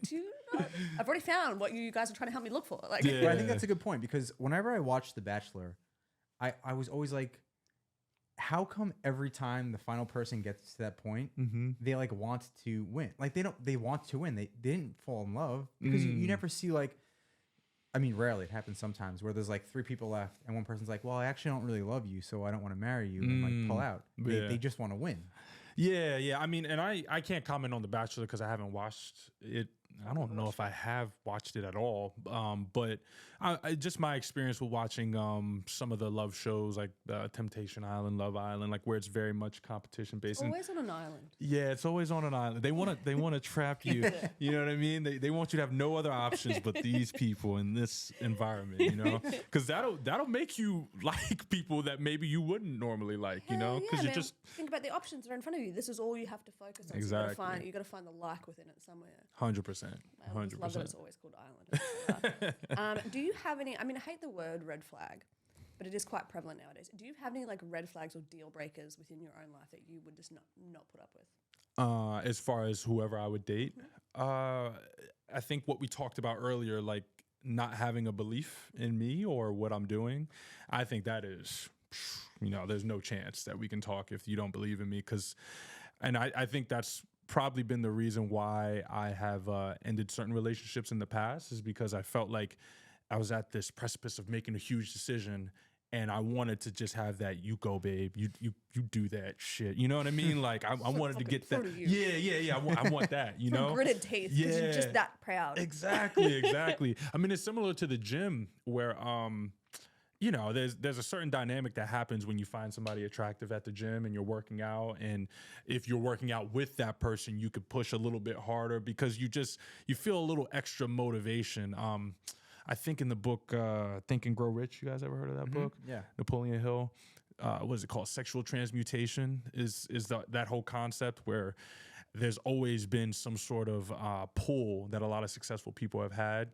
Speaker 2: I've already found what you guys are trying to help me look for. Like,
Speaker 3: but I think that's a good point because whenever I watched The Bachelor, I was always like, how come every time the final person gets to that point, they like want to win? Like they want to win. They didn't fall in love because you never see like, I mean, rarely. It happens sometimes where there's like 3 people left and one person's like, well, I actually don't really love you, so I don't want to marry you, and like pull out. They just want to win.
Speaker 1: Yeah. I mean, and I can't comment on The Bachelor because I haven't watched it I don't know if I have watched it at all, but just my experience with watching some of the love shows like Temptation Island, Love Island, like where it's very much competition based.
Speaker 2: Always on an island.
Speaker 1: Yeah, it's always on an island. They want to trap you. You know what I mean? They want you to have no other options but these people in this environment. You know, because that'll make you like people that maybe you wouldn't normally like. You know, because you just
Speaker 2: think about the options that are in front of you. This is all you have to focus on.
Speaker 1: Exactly.
Speaker 2: So you got to find the like within it somewhere.
Speaker 1: 100%.
Speaker 2: I love that it's always called island. Do you have any? I mean, I hate the word red flag, but it is quite prevalent nowadays. Do you have any like red flags or deal breakers within your own life that you would just not put up with?
Speaker 1: As far as whoever I would date, I think what we talked about earlier, like not having a belief in me or what I'm doing, I think that is, there's no chance that we can talk if you don't believe in me. And I think that's probably been the reason why I have ended certain relationships in the past, is because I felt like I was at this precipice of making a huge decision and I wanted to just have that, you go, babe, you do that shit. You know what I mean? Like I wanted to get that. Yeah. I want that, you know?
Speaker 2: Gritted teeth, because you're just that proud.
Speaker 1: Exactly. I mean, it's similar to the gym where, there's a certain dynamic that happens when you find somebody attractive at the gym and you're working out. And if you're working out with that person, you could push a little bit harder because you feel a little extra motivation. I think in the book, Think and Grow Rich, you guys ever heard of that book?
Speaker 3: Yeah.
Speaker 1: Napoleon Hill. What is it called? Sexual transmutation is that whole concept where there's always been some sort of pull that a lot of successful people have had.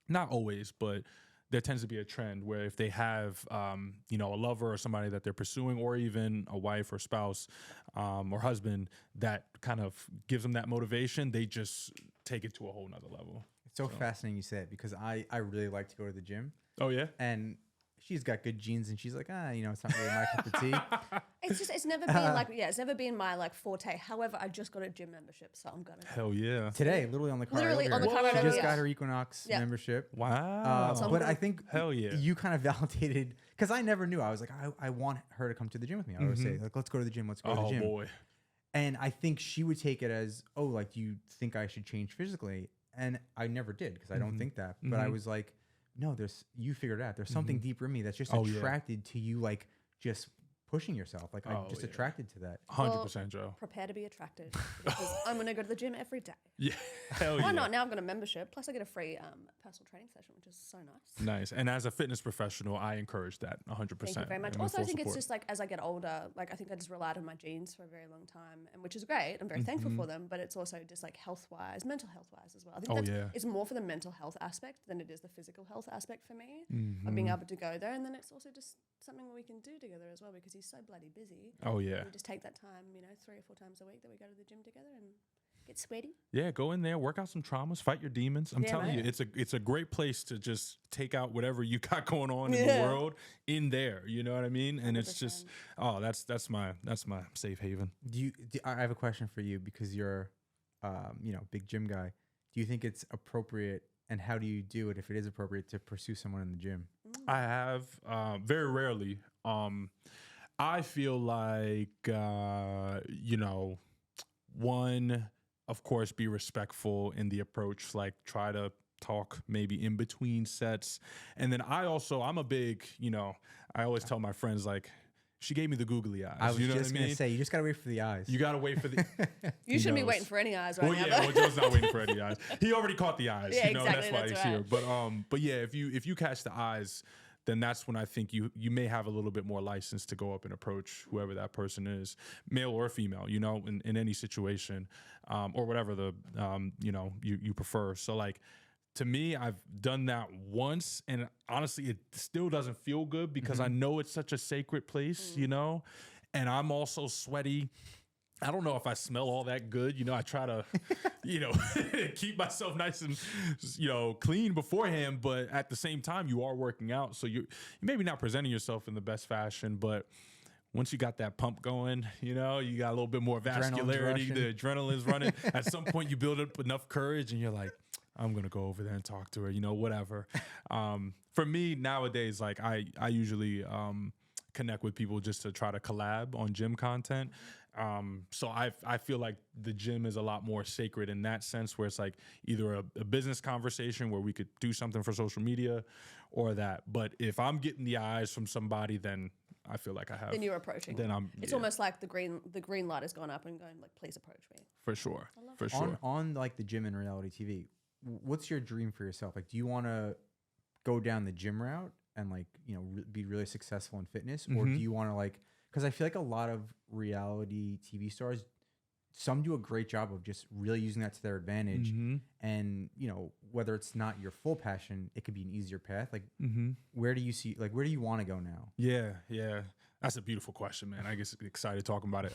Speaker 1: Not always, but there tends to be a trend where if they have, a lover or somebody that they're pursuing, or even a wife or spouse or husband that kind of gives them that motivation, they just take it to a whole nother level.
Speaker 3: It's so fascinating you say it, because I really like to go to the gym.
Speaker 1: Oh, yeah?
Speaker 3: And she's got good genes, and she's like, it's not really my cup of tea.
Speaker 2: It's never been it's never been my like forte. However, I just got a gym membership, so I'm gonna.
Speaker 1: Hell yeah!
Speaker 3: Today, literally on the car. She just got her Equinox membership.
Speaker 1: Wow!
Speaker 3: But I think
Speaker 1: hell yeah,
Speaker 3: you kind of validated, because I never knew. I was like, I want her to come to the gym with me. I always say, like, let's go to the gym. Let's go to the gym. Oh boy! And I think she would take it as, like, do you think I should change physically? And I never did, because I don't think that. But I was like, no, you figured it out. There's something deeper in me that's just attracted to you, like, just pushing yourself. Like, I'm just attracted to that.
Speaker 1: 100%, Joe.
Speaker 2: Prepare to be attracted, because I'm going to go to the gym every day.
Speaker 1: Yeah. Hell
Speaker 2: Why not? Now I've got a membership. Plus, I get a free personal training session, which is so nice.
Speaker 1: Nice. And as a fitness professional, I encourage that 100%.
Speaker 2: Thank you very much. Also, I think it's just like, as I get older, like, I think I just relied on my genes for a very long time, and which is great. I'm very thankful for them, but it's also just like health-wise, mental health-wise as well. I think it's more for the mental health aspect than it is the physical health aspect for me, of being able to go there. And then it's also just something we can do together as well, because he's so bloody busy.
Speaker 1: Oh, yeah.
Speaker 2: We just take that time, 3 or 4 times a week that we go to the gym together and get sweaty.
Speaker 1: Yeah, go in there, work out some traumas, fight your demons. I'm telling you, it's a great place to just take out whatever you got going on in the world in there. You know what I mean? And 100%. It's just, that's my safe haven.
Speaker 3: I have a question for you, because you're, big gym guy. Do you think it's appropriate, and how do you do it if it is appropriate, to pursue someone in the gym?
Speaker 1: I have very rarely. I feel like, one, of course, be respectful in the approach, like try to talk maybe in between sets. And then I'm a big, I always tell my friends, like, she gave me the googly eyes.
Speaker 3: I was just going to say, you just got to wait for the eyes.
Speaker 1: You got to wait for the...
Speaker 2: You shouldn't be waiting for any eyes right now.
Speaker 1: Well, Joe's not waiting for any eyes. He already caught the eyes.
Speaker 2: Yeah, exactly,
Speaker 1: that's why he's here. But yeah, if you catch the eyes, then that's when I think you may have a little bit more license to go up and approach whoever that person is, male or female, in any situation, or whatever the, you prefer. So, like, to me, I've done that once, and honestly, it still doesn't feel good, because I know it's such a sacred place, and I'm also sweaty. I don't know if I smell all that good. I try to, keep myself nice and, clean beforehand. But at the same time, you are working out. So you're maybe not presenting yourself in the best fashion. But once you got that pump going, you got a little bit more vascularity. The adrenaline's running. At some point, you build up enough courage and you're like, I'm going to go over there and talk to her, whatever. For me, nowadays, like I usually connect with people just to try to collab on gym content. So I feel like the gym is a lot more sacred in that sense, where it's like either a business conversation where we could do something for social media or that. But if I'm getting the eyes from somebody, then I feel like I have.
Speaker 2: Then you're approaching.
Speaker 1: Then I'm.
Speaker 2: It's
Speaker 1: yeah,
Speaker 2: almost like the green light has gone up and going like, please approach me.
Speaker 1: for sure. For
Speaker 3: on
Speaker 1: sure.
Speaker 3: on like the gym and reality TV. What's your dream for yourself? Like, do you want to go down the gym route and like be really successful in fitness, or do you want to like? Because I feel like a lot of reality TV stars, some do a great job of just really using that to their advantage. And, whether it's not your full passion, it could be an easier path. Like, where do you want to go now?
Speaker 1: Yeah. That's a beautiful question, man. I get excited talking about it.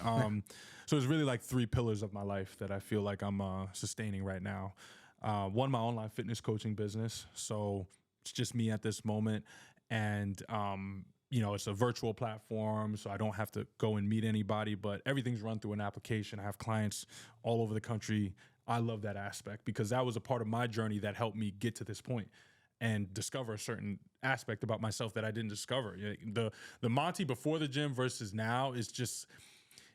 Speaker 1: So there's really like 3 pillars of my life that I feel like I'm sustaining right now. One, my online fitness coaching business. So it's just me at this moment. And, it's a virtual platform, so I don't have to go and meet anybody, but everything's run through an application. I have clients all over the country. I love that aspect because that was a part of my journey that helped me get to this point and discover a certain aspect about myself that I didn't discover. The Monty before the gym versus now is just,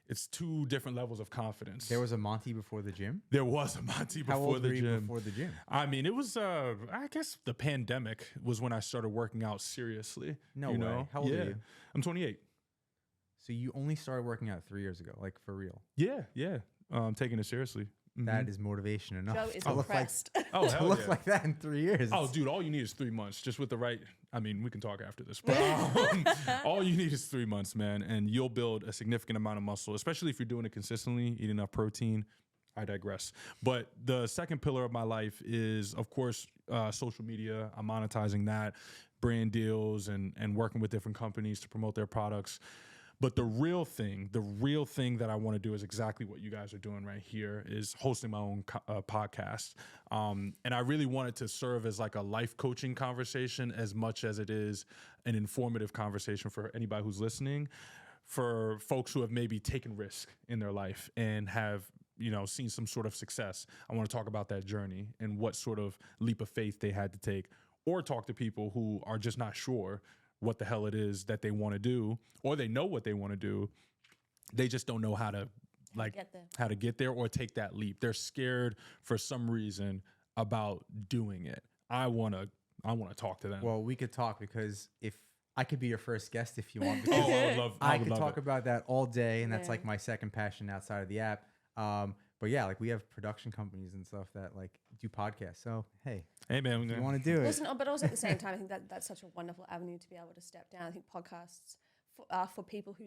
Speaker 1: it's 2 different levels of confidence.
Speaker 3: There was a Monty before the gym?
Speaker 1: There was a Monty
Speaker 3: How
Speaker 1: before
Speaker 3: old
Speaker 1: the
Speaker 3: were you
Speaker 1: gym.
Speaker 3: before the gym?
Speaker 1: I mean, it was, I guess the pandemic was when I started working out seriously.
Speaker 3: No way. How old are you?
Speaker 1: I'm 28.
Speaker 3: So you only started working out 3 years ago, like for real?
Speaker 1: Yeah. I'm taking it seriously.
Speaker 3: That is motivation enough.
Speaker 2: Joe is
Speaker 3: to look
Speaker 2: impressed.
Speaker 1: Oh,
Speaker 3: to
Speaker 1: hell
Speaker 3: look
Speaker 1: yeah.
Speaker 3: like that in 3 years.
Speaker 1: Oh, dude, all you need is 3 months, just with the right. I mean, we can talk after this, but all you need is 3 months, man, and you'll build a significant amount of muscle, especially if you're doing it consistently, eat enough protein. I digress. But the second pillar of my life is, of course, social media. I'm monetizing that, brand deals, and working with different companies to promote their products. But the real thing that I want to do is exactly what you guys are doing right here, is hosting my own podcast. And I really want it to serve as like a life coaching conversation as much as it is an informative conversation for anybody who's listening, for folks who have maybe taken risk in their life and have seen some sort of success. I want to talk about that journey and what sort of leap of faith they had to take, or talk to people who are just not sure what the hell it is that they want to do, or they know what they want to do. They just don't know how to get there or take that leap. They're scared for some reason about doing it. I want to talk to them.
Speaker 3: Well, we could talk, because if I could be your first guest if you want.
Speaker 1: I
Speaker 3: could
Speaker 1: love
Speaker 3: talk
Speaker 1: it.
Speaker 3: about that all day, and that's like my second passion outside of the app. But yeah, like we have production companies and stuff that like do podcasts. So hey,
Speaker 1: man,
Speaker 3: if you want to do it.
Speaker 2: Listen, but also at the same time, I think that's such a wonderful avenue to be able to step down. I think podcasts are for people who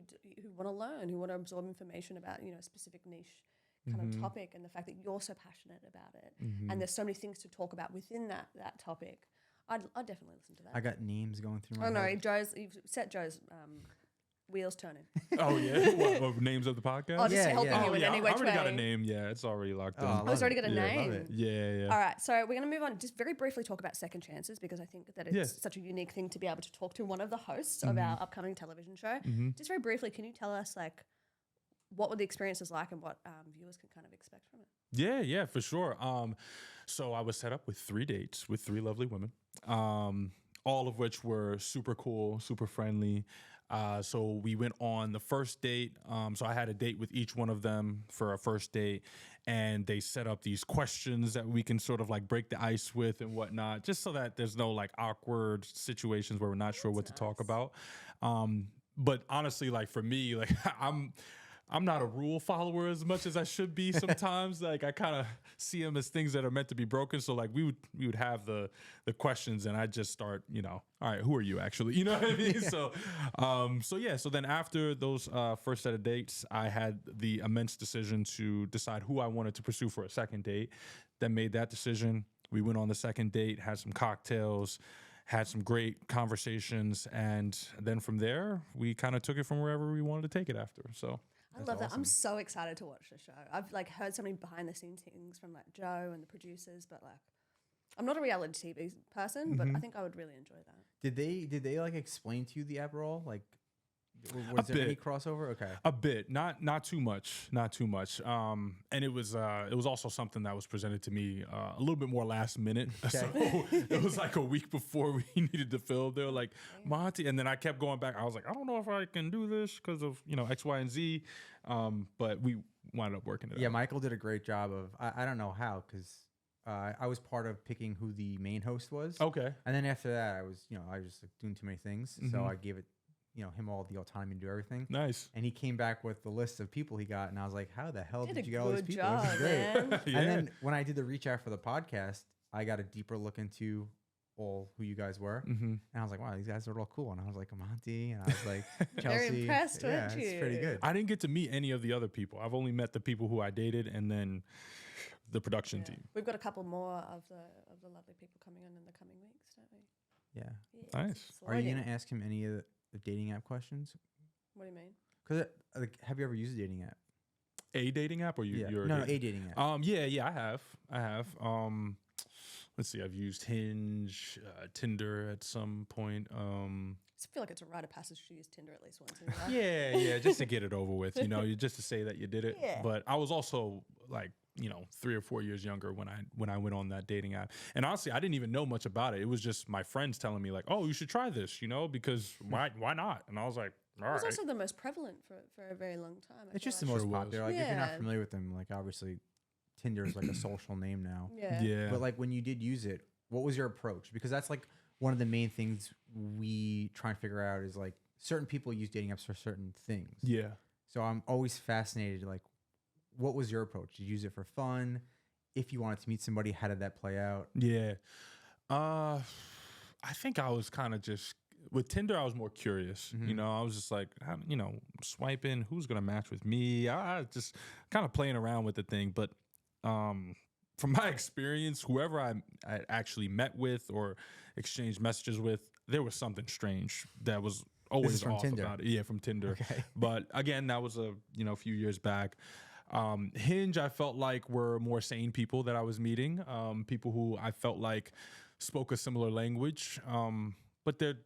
Speaker 2: want to learn, who want to absorb information about a specific niche kind of topic, and the fact that you're so passionate about it, and there's so many things to talk about within that topic. I'd definitely listen to that.
Speaker 3: I got names going through my
Speaker 2: Oh no,
Speaker 3: head.
Speaker 2: you've set Joe's wheels turning.
Speaker 1: Oh yeah, what names of the podcast?
Speaker 2: Oh, just helping
Speaker 3: yeah.
Speaker 2: you in any
Speaker 1: I
Speaker 2: way.
Speaker 1: already got a name. Yeah, it's already locked in.
Speaker 3: I
Speaker 2: Oh, it's already got a
Speaker 3: love
Speaker 2: name.
Speaker 3: it.
Speaker 1: Yeah.
Speaker 2: All right, so we're going to move on. Just very briefly talk about second chances, because I think that it's such a unique thing to be able to talk to one of the hosts of our upcoming television show. Just very briefly, can you tell us like what were the experiences like and what viewers can kind of expect from it?
Speaker 1: Yeah, for sure. So I was set up with 3 dates with 3 lovely women, all of which were super cool, super friendly. So we went on the first date. So I had a date with each one of them for a first date, and they set up these questions that we can sort of like break the ice with and whatnot, just so that there's no like awkward situations where we're not sure what to talk about. But honestly, like for me, like I'm not a rule follower as much as I should be sometimes. Like I kind of see them as things that are meant to be broken. So like we would have the questions, and I'd just start, all right, who are you actually? You know what I mean? So then after those first set of dates, I had the immense decision to decide who I wanted to pursue for a second date. Then made that decision. We went on the second date, had some cocktails, had some great conversations, and then from there we kind of took it from wherever we wanted to take it after. So
Speaker 2: I love that. I'm so excited to watch the show. I've like heard so many behind the scenes things from like Joe and the producers, but like I'm not a reality TV person, but I think I would really enjoy that.
Speaker 3: Did they like explain to you the app at all? Like Was there any crossover? Okay.
Speaker 1: A bit, not too much, not too much. And it was also something that was presented to me a little bit more last minute. So it was like a week before we needed to film. They were like, Monte, and then I kept going back. I was like, I don't know if I can do this because of X, Y, and Z. But we wound up working it out.
Speaker 3: Yeah, Michael did a great job of. I don't know how because I was part of picking who the main host was.
Speaker 1: Okay.
Speaker 3: And then after that, I was just like, doing too many things, so I gave it. Him all the autonomy to do everything.
Speaker 1: Nice.
Speaker 3: And he came back with the list of people he got, and I was like, "How the hell did you get all these people?"
Speaker 2: Job,
Speaker 3: this is great.
Speaker 2: man.
Speaker 1: Yeah.
Speaker 3: And then when I did the reach out for the podcast, I got a deeper look into all who you guys were, and I was like, "Wow, these guys are all cool." And I was like, "Monte," and I was like, "Chelsea."
Speaker 2: Very impressed,
Speaker 3: yeah,
Speaker 2: weren't
Speaker 3: it's
Speaker 2: you?
Speaker 3: pretty good.
Speaker 1: I didn't get to meet any of the other people. I've only met the people who I dated, and then the production team.
Speaker 2: We've got a couple more of the lovely people coming in the coming weeks, don't we?
Speaker 3: Yeah.
Speaker 1: Nice.
Speaker 2: it's
Speaker 3: Are you
Speaker 2: exciting.
Speaker 3: gonna ask him any of the dating app questions?
Speaker 2: What do you mean?
Speaker 3: Because have you ever used a dating app?
Speaker 1: A dating app or you?
Speaker 3: Yeah.
Speaker 1: You're
Speaker 3: No,
Speaker 1: dating?
Speaker 3: a dating app.
Speaker 1: Yeah, I have. Let's see, I've used Hinge, Tinder at some point.
Speaker 2: I feel like it's a rite of passage to use Tinder at least once in your life.
Speaker 1: Yeah, just to get it over with, just to say that you did it.
Speaker 2: Yeah.
Speaker 1: But I was also like, 3 or 4 years younger when I went on that dating app. And honestly, I didn't even know much about it. It was just my friends telling me like, oh, you should try this, because why not? And I was like, all
Speaker 2: It was
Speaker 1: right.
Speaker 2: also the most prevalent for a very long time. I
Speaker 3: It's
Speaker 2: feel
Speaker 3: just the
Speaker 2: like.
Speaker 3: most
Speaker 1: Sure was.
Speaker 3: popular. Like if you're not
Speaker 2: Yeah.
Speaker 3: familiar with them, like obviously Tinder is like a social name now.
Speaker 2: Yeah.
Speaker 1: Yeah.
Speaker 3: But like when you did use it, what was your approach? Because that's like one of the main things we try and figure out is like certain people use dating apps for certain things.
Speaker 1: Yeah.
Speaker 3: So I'm always fascinated. Like, what was your approach? Did you use it for fun? If you wanted to meet somebody, how did that play out?
Speaker 1: Yeah. I think I was kind of just with Tinder, I was more curious. I was just like, swiping, who's going to match with me? I just kind of playing around with the thing. But from my experience, whoever I actually met with or exchanged messages with, there was something strange that was always
Speaker 3: from
Speaker 1: off
Speaker 3: Tinder?
Speaker 1: about it. Yeah, from Tinder.
Speaker 3: Okay.
Speaker 1: But again, that was a few years back. Hinge, I felt like were more sane people that I was meeting, people who I felt like spoke a similar language. But there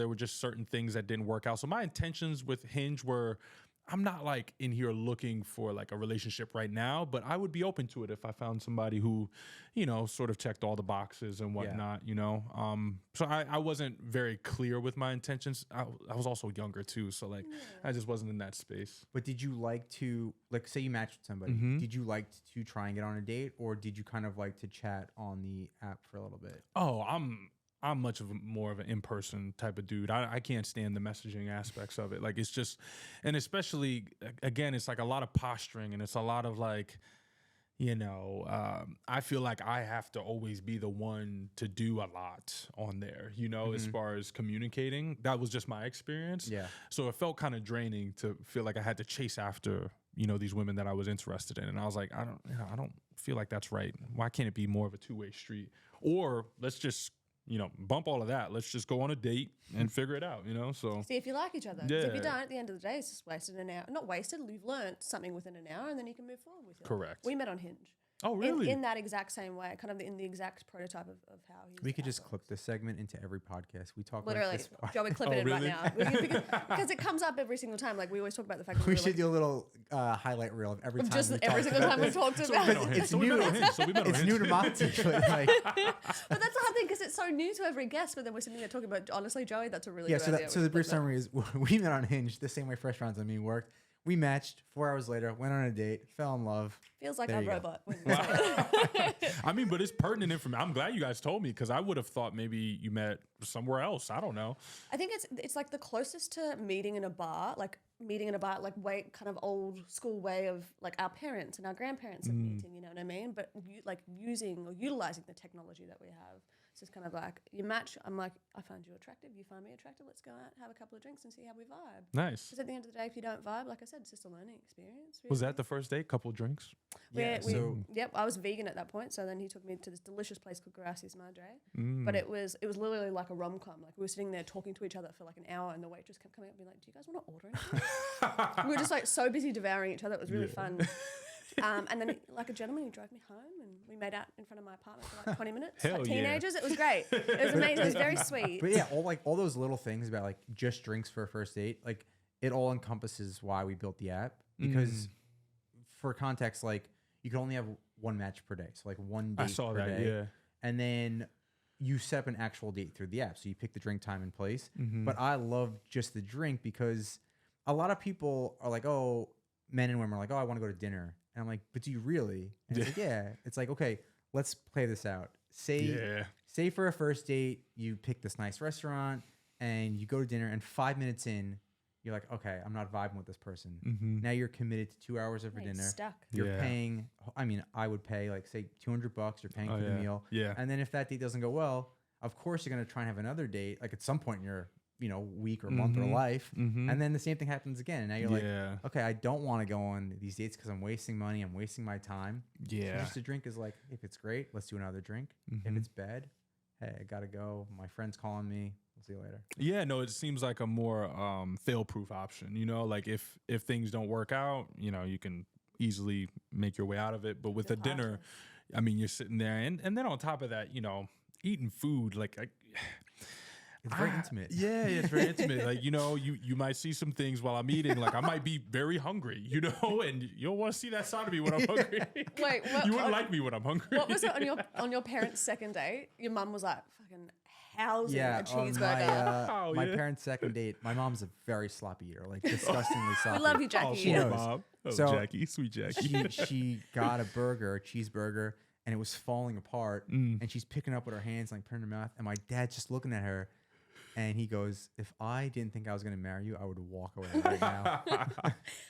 Speaker 1: were just certain things that didn't work out. So my intentions with Hinge were, I'm not like in here looking for like a relationship right now, but I would be open to it if I found somebody who, sort of checked all the boxes and whatnot, So I wasn't very clear with my intentions. I was also younger too. So like, I just wasn't in that space.
Speaker 3: But did you like to, like, say you matched with somebody, did you like to try and get on a date, or did you kind of like to chat on the app for a little bit?
Speaker 1: Oh, I'm much of more of an in-person type of dude. I can't stand the messaging aspects of it. Like it's just, and especially again, it's like a lot of posturing and it's a lot of like, I feel like I have to always be the one to do a lot on there, as far as communicating. That was just my experience.
Speaker 3: Yeah.
Speaker 1: So it felt kind of draining to feel like I had to chase after, these women that I was interested in. And I was like, I don't feel like that's right. Why can't it be more of a two-way street? Or let's just bump all of that. Let's just go on a date and figure it out, so.
Speaker 2: See if you like each other. 'Cause if you
Speaker 1: Yeah.
Speaker 2: don't, at the end of the day, it's just wasted an hour. Not wasted, you've learned something within an hour and then you can move forward with it.
Speaker 1: Correct.
Speaker 2: We met on Hinge.
Speaker 1: Oh, really?
Speaker 2: In that exact same way, kind of in the exact prototype of how he's.
Speaker 3: We could just clip this segment into every podcast. We talk
Speaker 2: Literally,
Speaker 3: like this.
Speaker 2: Joey, clip it in
Speaker 1: really?
Speaker 2: right now because it comes up every single time. Like we always talk about the fact that
Speaker 3: We
Speaker 2: we're
Speaker 3: should
Speaker 2: like,
Speaker 3: do a little highlight reel of every time.
Speaker 2: just
Speaker 3: we
Speaker 2: every
Speaker 3: talk
Speaker 2: single
Speaker 3: about
Speaker 2: time we
Speaker 3: this.
Speaker 2: talked
Speaker 1: So we
Speaker 2: about
Speaker 1: met
Speaker 2: it.
Speaker 1: on Hinge. So we met on Hinge.
Speaker 3: It's new to Monte, but like,
Speaker 2: But that's the hard thing because it's so new to every guest. But then we're sitting there talking about, honestly, Joey, that's a really
Speaker 3: yeah.
Speaker 2: good
Speaker 3: So
Speaker 2: idea.
Speaker 3: so
Speaker 2: We
Speaker 3: the
Speaker 2: should
Speaker 3: brief
Speaker 2: clip that.
Speaker 3: summary is we met on Hinge the same way Fresh Rounds on Me worked. We matched 4 hours later, went on a date, fell in love.
Speaker 2: Feels like
Speaker 3: There
Speaker 2: a
Speaker 3: you go.
Speaker 2: robot. when you say it.
Speaker 1: I mean, but it's pertinent information. I'm glad you guys told me because I would have thought maybe you met somewhere else. I don't know.
Speaker 2: I think it's like the closest to meeting in a bar, like way kind of old school way of like our parents and our grandparents of meeting. You know what I mean? But like using or utilizing the technology that we have. It's just kind of like you match. I'm like, I find you attractive. You find me attractive. Let's go out, have a couple of drinks, and see how we vibe.
Speaker 1: Nice.
Speaker 2: Because at the end of the day, if you don't vibe, like I said, it's just a learning experience.
Speaker 1: Was
Speaker 2: really.
Speaker 1: that the first date? Couple drinks?
Speaker 3: Yeah. So
Speaker 2: Yep, I was vegan at that point, so then he took me to this delicious place called Grassi's Madre. But it was literally like a rom-com. Like we were sitting there talking to each other for like an hour, and the waitress kept coming up and being like, "Do you guys want to order anything?" We were just like so busy devouring each other. It was really fun. And then like a gentleman, he drove me home, and we made out in front of my apartment for like 20 minutes.
Speaker 1: Hell
Speaker 2: like
Speaker 1: yeah.
Speaker 2: teenagers, it was great. It was amazing. It was very sweet.
Speaker 3: but yeah, all those little things about like just drinks for a first date, like it all encompasses why we built the app. Because for context, like you can only have one match per day. So like one date
Speaker 1: I saw
Speaker 3: per
Speaker 1: that,
Speaker 3: day.
Speaker 1: yeah.
Speaker 3: And then you set up an actual date through the app. So you pick the drink time and place. But I love just the drink because a lot of people are like, oh, men and women are like, oh, I want to go to dinner. And I'm like, but do you really? And it's like, yeah. It's like, okay, let's play this out. Say for a first date, you pick this nice restaurant and you go to dinner, and 5 minutes in, you're like, okay, I'm not vibing with this person. Now you're committed to 2 hours of your dinner.
Speaker 2: Stuck.
Speaker 3: You're paying, I mean, I would pay like say $200, you're paying for the meal.
Speaker 1: Yeah.
Speaker 3: And then if that date doesn't go well, of course you're going to try and have another date, like at some point in your, week or month or life. And then the same thing happens again. And now you're like, okay, I don't want to go on these dates because I'm wasting money. I'm wasting my time.
Speaker 1: Yeah.
Speaker 3: So just a drink is like, if it's great, let's do another drink. If it's bad, hey, I got to go. My friend's calling me. We'll see you later.
Speaker 1: Yeah, no, it seems like a more fail-proof option. Like if things don't work out, you can easily make your way out of it. But with a dinner, I mean, you're sitting there, and then on top of that, eating food like.
Speaker 3: It's very intimate.
Speaker 1: Yeah, it's very intimate. Like, you might see some things while I'm eating. Like, I might be very hungry, and you don't want to see that side of me when I'm hungry.
Speaker 2: Wait, what?
Speaker 1: You wouldn't like me when I'm hungry.
Speaker 2: What was it on your parents' second date? Your mum was like fucking housing a cheeseburger.
Speaker 3: On my parents' second date, my mom's a very sloppy eater, like disgustingly sloppy.
Speaker 2: We love you, Jackie.
Speaker 3: She knows.
Speaker 1: Mom. Oh,
Speaker 3: So,
Speaker 1: Jackie, sweet Jackie.
Speaker 3: She got a cheeseburger, and it was falling apart. And she's picking it up with her hands, like putting it in her mouth. And my dad's just looking at her. And he goes, if I didn't think I was going to marry you, I would walk away right now.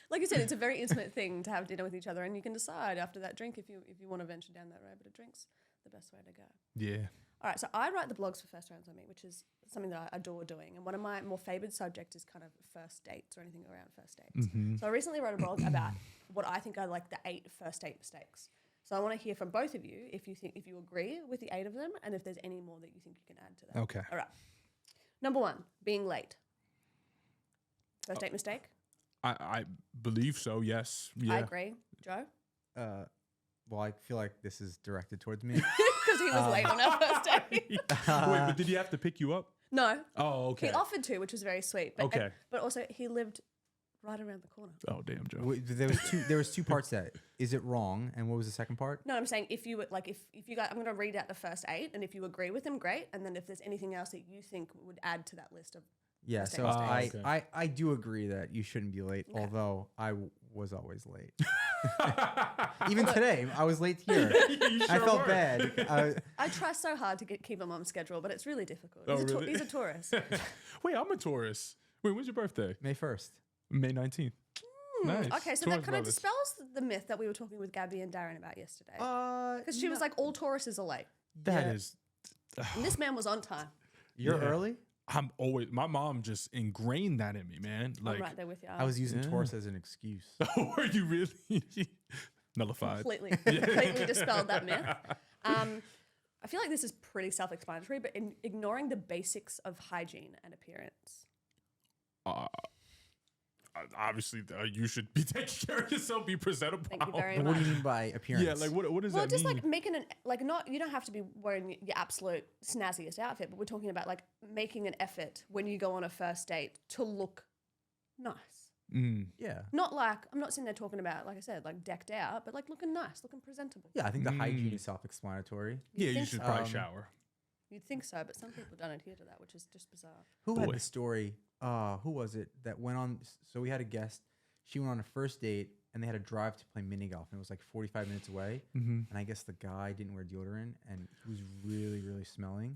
Speaker 2: Like I said, it's a very intimate thing to have dinner with each other, and you can decide after that drink if you want to venture down that road. But a drink's the best way to go.
Speaker 1: Yeah.
Speaker 2: All right, so I write the blogs for First Rounds on Me, which is something that I adore doing. And one of my more favoured subjects is kind of first dates or anything around first dates. So I recently wrote a blog about what I think are like the 8 first date mistakes. So I want to hear from both of you if you agree with the 8 of them, and if there's any more that you think you can add to that.
Speaker 1: Okay.
Speaker 2: All right. Number 1, being late. First date mistake?
Speaker 1: I believe so, yes. Yeah.
Speaker 2: I agree. Joe?
Speaker 3: Well, I feel like this is directed towards me.
Speaker 2: Because he was late on our first date.
Speaker 1: Wait, but did he have to pick you up?
Speaker 2: No.
Speaker 1: Oh, okay.
Speaker 2: He offered to, which was very sweet. But,
Speaker 1: Okay.
Speaker 2: but also, he lived right around the corner.
Speaker 1: Oh, damn, Joe.
Speaker 3: There was two parts to that. Is it wrong? And what was the second part?
Speaker 2: No, I'm saying if you would, like, if you guys, I'm going to read out the first 8, and if you agree with them, great. And then if there's anything else that you think would add to that list of
Speaker 3: Yeah,
Speaker 2: first
Speaker 3: so
Speaker 2: date mistakes.
Speaker 3: I do agree that you shouldn't be late, although I was always late. Even today, I was late here.
Speaker 1: You
Speaker 3: I
Speaker 1: sure
Speaker 3: felt
Speaker 1: were.
Speaker 3: bad.
Speaker 2: I try so hard to keep him on schedule, but it's really difficult.
Speaker 1: Oh,
Speaker 2: He's,
Speaker 1: really?
Speaker 2: he's a Taurus.
Speaker 1: Wait, I'm a Taurus. Wait, when's your birthday?
Speaker 3: May 1st.
Speaker 1: May 19th. Nice.
Speaker 2: Okay, so
Speaker 1: Taurus
Speaker 2: that kind of
Speaker 1: brothers.
Speaker 2: dispels the myth that we were talking with Gabby and Darren about yesterday.
Speaker 3: Because
Speaker 2: Because she was like, all Tauruses are late.
Speaker 1: That
Speaker 3: Yeah.
Speaker 1: is.
Speaker 2: And this man was on time.
Speaker 3: you're
Speaker 1: Yeah.
Speaker 3: early.
Speaker 1: I'm always. My mom just ingrained that in me, man. Like,
Speaker 2: I'm right there with you.
Speaker 3: I was using
Speaker 1: Yeah.
Speaker 3: Taurus as an excuse.
Speaker 1: were you really nullified?
Speaker 2: completely dispelled that myth. I feel like this is pretty self-explanatory, but in ignoring the basics of hygiene and appearance.
Speaker 1: Obviously, you should be taking care of yourself. Be presentable.
Speaker 2: Thank you very
Speaker 3: What
Speaker 2: much.
Speaker 3: do you mean by appearance?
Speaker 1: Yeah, like what does
Speaker 2: Well,
Speaker 1: that
Speaker 2: just
Speaker 1: mean?
Speaker 2: like making you don't have to be wearing your absolute snazziest outfit, but we're talking about like making an effort when you go on a first date to look nice.
Speaker 3: Yeah.
Speaker 2: Not like, I'm not sitting there talking about, like I said, like decked out, but like looking nice, looking presentable.
Speaker 3: Yeah, I think the hygiene is self-explanatory.
Speaker 1: Yeah, you
Speaker 2: think
Speaker 1: should
Speaker 2: so?
Speaker 1: probably shower.
Speaker 2: You'd think so, but some people don't adhere to that, which is just bizarre.
Speaker 3: Who had
Speaker 1: Boy.
Speaker 3: the story? Who was it that went on? So we had a guest. She went on a first date, and they had to drive to play mini golf, and it was like 45 minutes away. And I guess the guy didn't wear deodorant, and he was really, really smelling.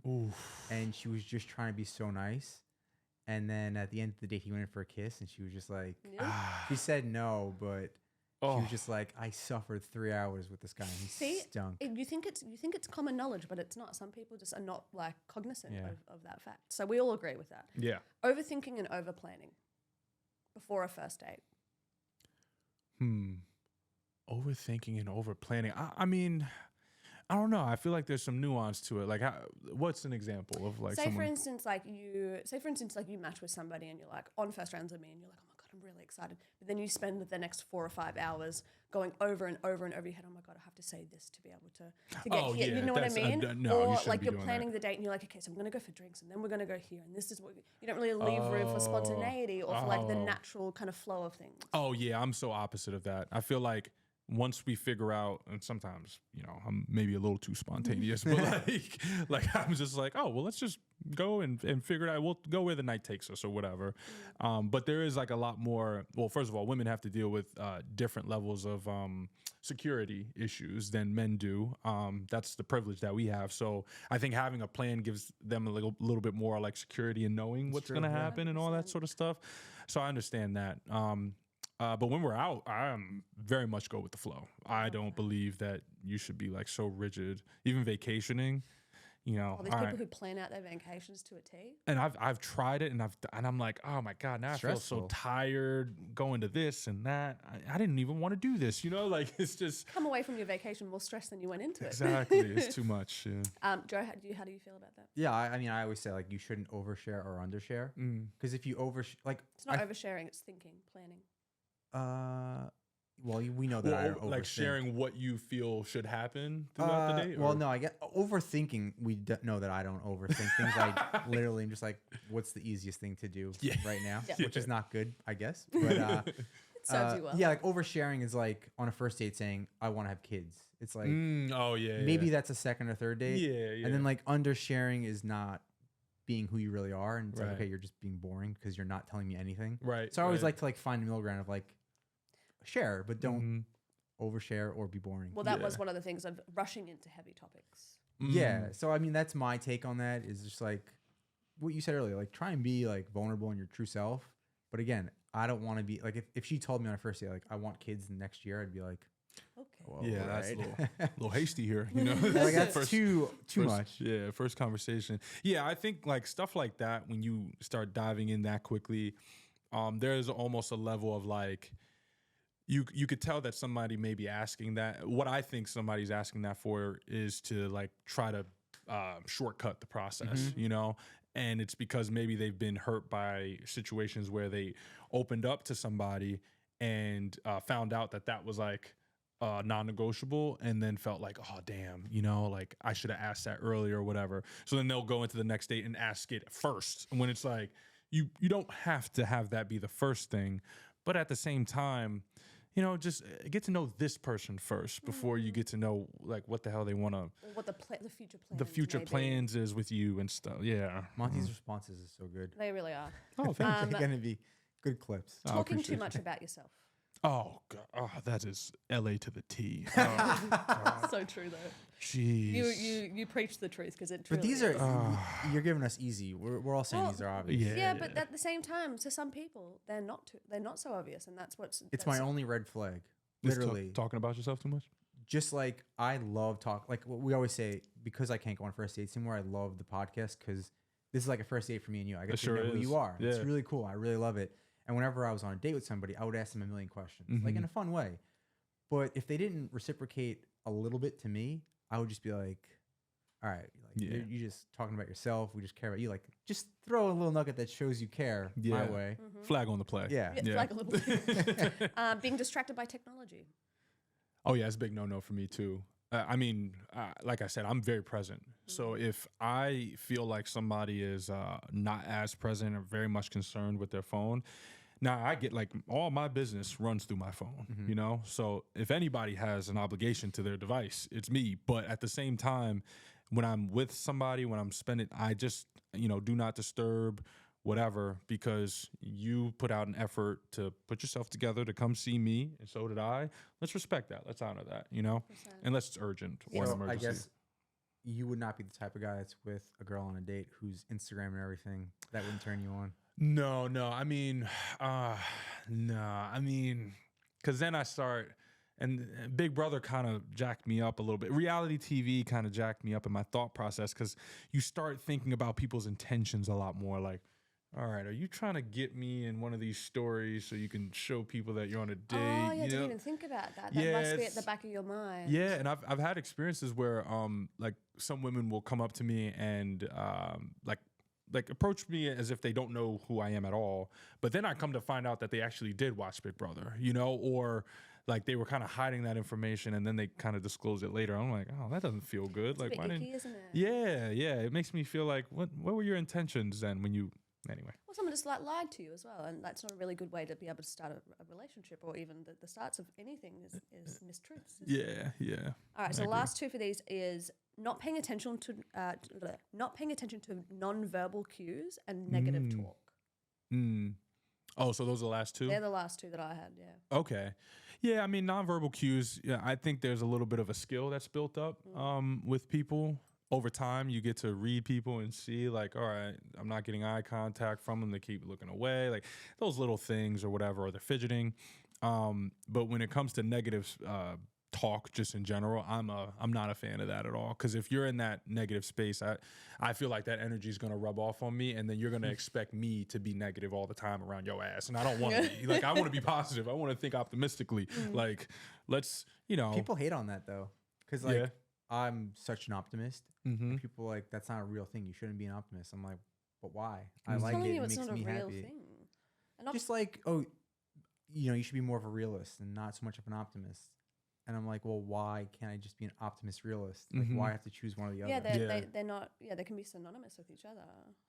Speaker 3: And she was just trying to be so nice. And then at the end of the date, he went in for a kiss, and she was just like, she said no, but she was just like, I suffered 3 hours with this guy, and he
Speaker 2: See,
Speaker 3: stunk.
Speaker 2: you think it's common knowledge, but it's not. Some people just are not like cognizant
Speaker 3: Yeah.
Speaker 2: of that fact. So we all agree with that.
Speaker 1: Yeah.
Speaker 2: Overthinking and over planning before a first date.
Speaker 1: Overthinking and over planning. I mean, I don't know. I feel like there's some nuance to it. Like, what's an example of like
Speaker 2: Say for
Speaker 1: someone?
Speaker 2: instance, like you match with somebody and you're like on First Rounds with me, and you're like, oh my god, I'm really excited. But then you spend the next 4 or 5 hours going over and over and over your head. Oh my God, I have to say this to be able to get here.
Speaker 1: yeah,
Speaker 2: You know what I
Speaker 1: that's
Speaker 2: mean?
Speaker 1: no, you
Speaker 2: or
Speaker 1: shouldn't
Speaker 2: like
Speaker 1: be
Speaker 2: you're
Speaker 1: doing
Speaker 2: planning
Speaker 1: that.
Speaker 2: the date and you're like, okay, so I'm going to go for drinks and then we're going to go here. And this is what you don't really leave room for spontaneity or for like the natural kind of flow of things.
Speaker 1: Oh yeah, I'm so opposite of that. I feel like once we figure out, and sometimes, you know, I'm maybe a little too spontaneous, but like I'm just like, oh, well, let's just go and figure it out. We'll go where the night takes us or whatever. But there is like a lot more, well, first of all, women have to deal with different levels of security issues than men do. That's the privilege that we have. So I think having a plan gives them a little bit more like security and knowing what's going to happen and all that sort of stuff. So I understand that. But when we're out, I very much go with the flow. I don't believe that you should be like so rigid. Even vacationing, you know.
Speaker 2: There's people who plan out their vacations to a T.
Speaker 1: And I've tried it, and I'm like, oh my God, now I feel so tired going to this and that. I didn't even want to do this, you know. Like it's just
Speaker 2: come away from your vacation more stressed than you went into it.
Speaker 1: Exactly, it's too much. Yeah.
Speaker 2: Joe, how do you feel about that?
Speaker 3: Yeah, I mean, I always say like you shouldn't overshare or undershare because if you
Speaker 2: it's not oversharing, it's thinking, planning.
Speaker 3: Well, we know that I overthink.
Speaker 1: Like sharing what you feel should happen throughout the day.
Speaker 3: Well, no, I get overthinking. We know that I don't overthink things. I literally am just like, what's the easiest thing to do right now, which is not good, I guess. But
Speaker 2: it serves you well.
Speaker 3: Yeah, like oversharing is like on a first date saying I want to have kids. It's like, maybe that's a second or third date.
Speaker 1: Yeah.
Speaker 3: And then like undersharing is not being who you really are, and it's like, okay, you're just being boring because you're not telling me anything.
Speaker 1: Right.
Speaker 3: So I always like to like find a middle ground of like share, but don't overshare or be boring.
Speaker 2: Well, that was one of the things of rushing into heavy topics.
Speaker 3: Yeah. So I mean, that's my take on that. Is just like what you said earlier. Like try and be like vulnerable in your true self. But again, I don't want to be like if she told me on a first date like I want kids next year, I'd be like,
Speaker 2: okay.
Speaker 3: Whoa,
Speaker 1: that's a little hasty here, you know.
Speaker 3: Like that's too much.
Speaker 1: Yeah, first conversation. Yeah, I think like stuff like that when you start diving in that quickly, there's almost a level of like you could tell that somebody may be asking that. What I think somebody's asking that for is to like try to shortcut the process, you know. And it's because maybe they've been hurt by situations where they opened up to somebody and found out that was like non-negotiable, and then felt like, oh damn, you know, like I should have asked that earlier or whatever. So then they'll go into the next date and ask it first, when it's like you don't have to have that be the first thing, but at the same time, you know, just get to know this person first before you get to know like what the hell they want to,
Speaker 2: what the future plans
Speaker 1: plans is with you and stuff. Yeah,
Speaker 3: Monty's responses is so good.
Speaker 2: They really are.
Speaker 3: Oh, thank you. They're gonna be good clips.
Speaker 2: Talking too much about yourself.
Speaker 1: Oh God, that is LA to the T. Oh,
Speaker 2: so true though.
Speaker 1: Jeez.
Speaker 2: You preach the truth because it.
Speaker 3: But
Speaker 2: truly
Speaker 3: these
Speaker 2: is.
Speaker 3: are you're giving us easy. We're all saying these are obvious.
Speaker 2: Yeah, but at the same time, to some people, they're not so obvious, and that's what's.
Speaker 3: It's my only red flag. Literally
Speaker 1: talking about yourself too much.
Speaker 3: Just like I love talk. Like what we always say, because I can't go on first dates anymore. I love the podcast because this is like a first date for me and you. I get to know who you are. Yeah. It's really cool. I really love it. And whenever I was on a date with somebody, I would ask them a million questions, like in a fun way. But if they didn't reciprocate a little bit to me, I would just be like, all right, like you're just talking about yourself. We just care about you. Like, just throw a little nugget that shows you care my way.
Speaker 1: Flag on the play.
Speaker 3: Yeah.
Speaker 2: Flag on the play. Being distracted by technology.
Speaker 1: Oh yeah, it's a big no-no for me too. I mean, like I said, I'm very present. So if I feel like somebody is not as present or very much concerned with their phone, now I get like all my business runs through my phone, you know? So if anybody has an obligation to their device, it's me. But at the same time, when I'm with somebody, when I'm spending, I just, you know, do not disturb, whatever, because you put out an effort to put yourself together to come see me, and so did I. Let's respect that. Let's honor that, you know? 100%. Unless it's urgent or an emergency.
Speaker 3: I guess you would not be the type of guy that's with a girl on a date who's Instagram and everything. That wouldn't turn you on.
Speaker 1: No. I mean, because then I start, and Big Brother kind of jacked me up a little bit. Reality TV kind of jacked me up in my thought process, because you start thinking about people's intentions a lot more. Like, all right, are you trying to get me in one of these stories so you can show people that you're on a date?
Speaker 2: Oh, yeah, I didn't even think about that. That must be at the back of your mind.
Speaker 1: Yeah, and I've had experiences where like some women will come up to me and like like approach me as if they don't know who I am at all. But then I come to find out that they actually did watch Big Brother, you know, or like they were kind of hiding that information and then they kind of disclose it later. I'm like, oh, that doesn't feel good.
Speaker 2: It's
Speaker 1: like,
Speaker 2: a bit
Speaker 1: why
Speaker 2: icky,
Speaker 1: didn't?
Speaker 2: isn't it?
Speaker 1: Yeah. It makes me feel like, what were your intentions then when you? Anyway.
Speaker 2: Well, someone just like lied to you as well, and that's not a really good way to be able to start a relationship, or even the starts of anything is mistruths.
Speaker 1: Yeah.
Speaker 2: All right, so
Speaker 1: I
Speaker 2: the
Speaker 1: agree.
Speaker 2: last two for these is not paying attention to non-verbal cues and negative talk.
Speaker 1: Oh, so those are the last two?
Speaker 2: They're the last two that I had. Yeah.
Speaker 1: Okay. Yeah, I mean, nonverbal cues, yeah, I think there's a little bit of a skill that's built up with people. Over time, you get to read people and see, like, all right, I'm not getting eye contact from them. They keep looking away, like those little things or whatever, or they're fidgeting. But when it comes to negative talk, just in general, I'm not a fan of that at all. Because if you're in that negative space, I feel like that energy is going to rub off on me, and then you're going to expect me to be negative all the time around your ass, and I don't want to be. Like, I want to be positive. I want to think optimistically. Like, let's,
Speaker 3: People hate on that though, because like I'm such an optimist. And people like, that's not a real thing. You shouldn't be an optimist. I'm like, but why? I like it. It makes me happy.
Speaker 2: And
Speaker 3: Just like, oh, you should be more of a realist and not so much of an optimist. And I'm like, well, why can't I just be an optimist realist? Like, why have to choose one or the other?
Speaker 2: they're not. Yeah, they can be synonymous with each other,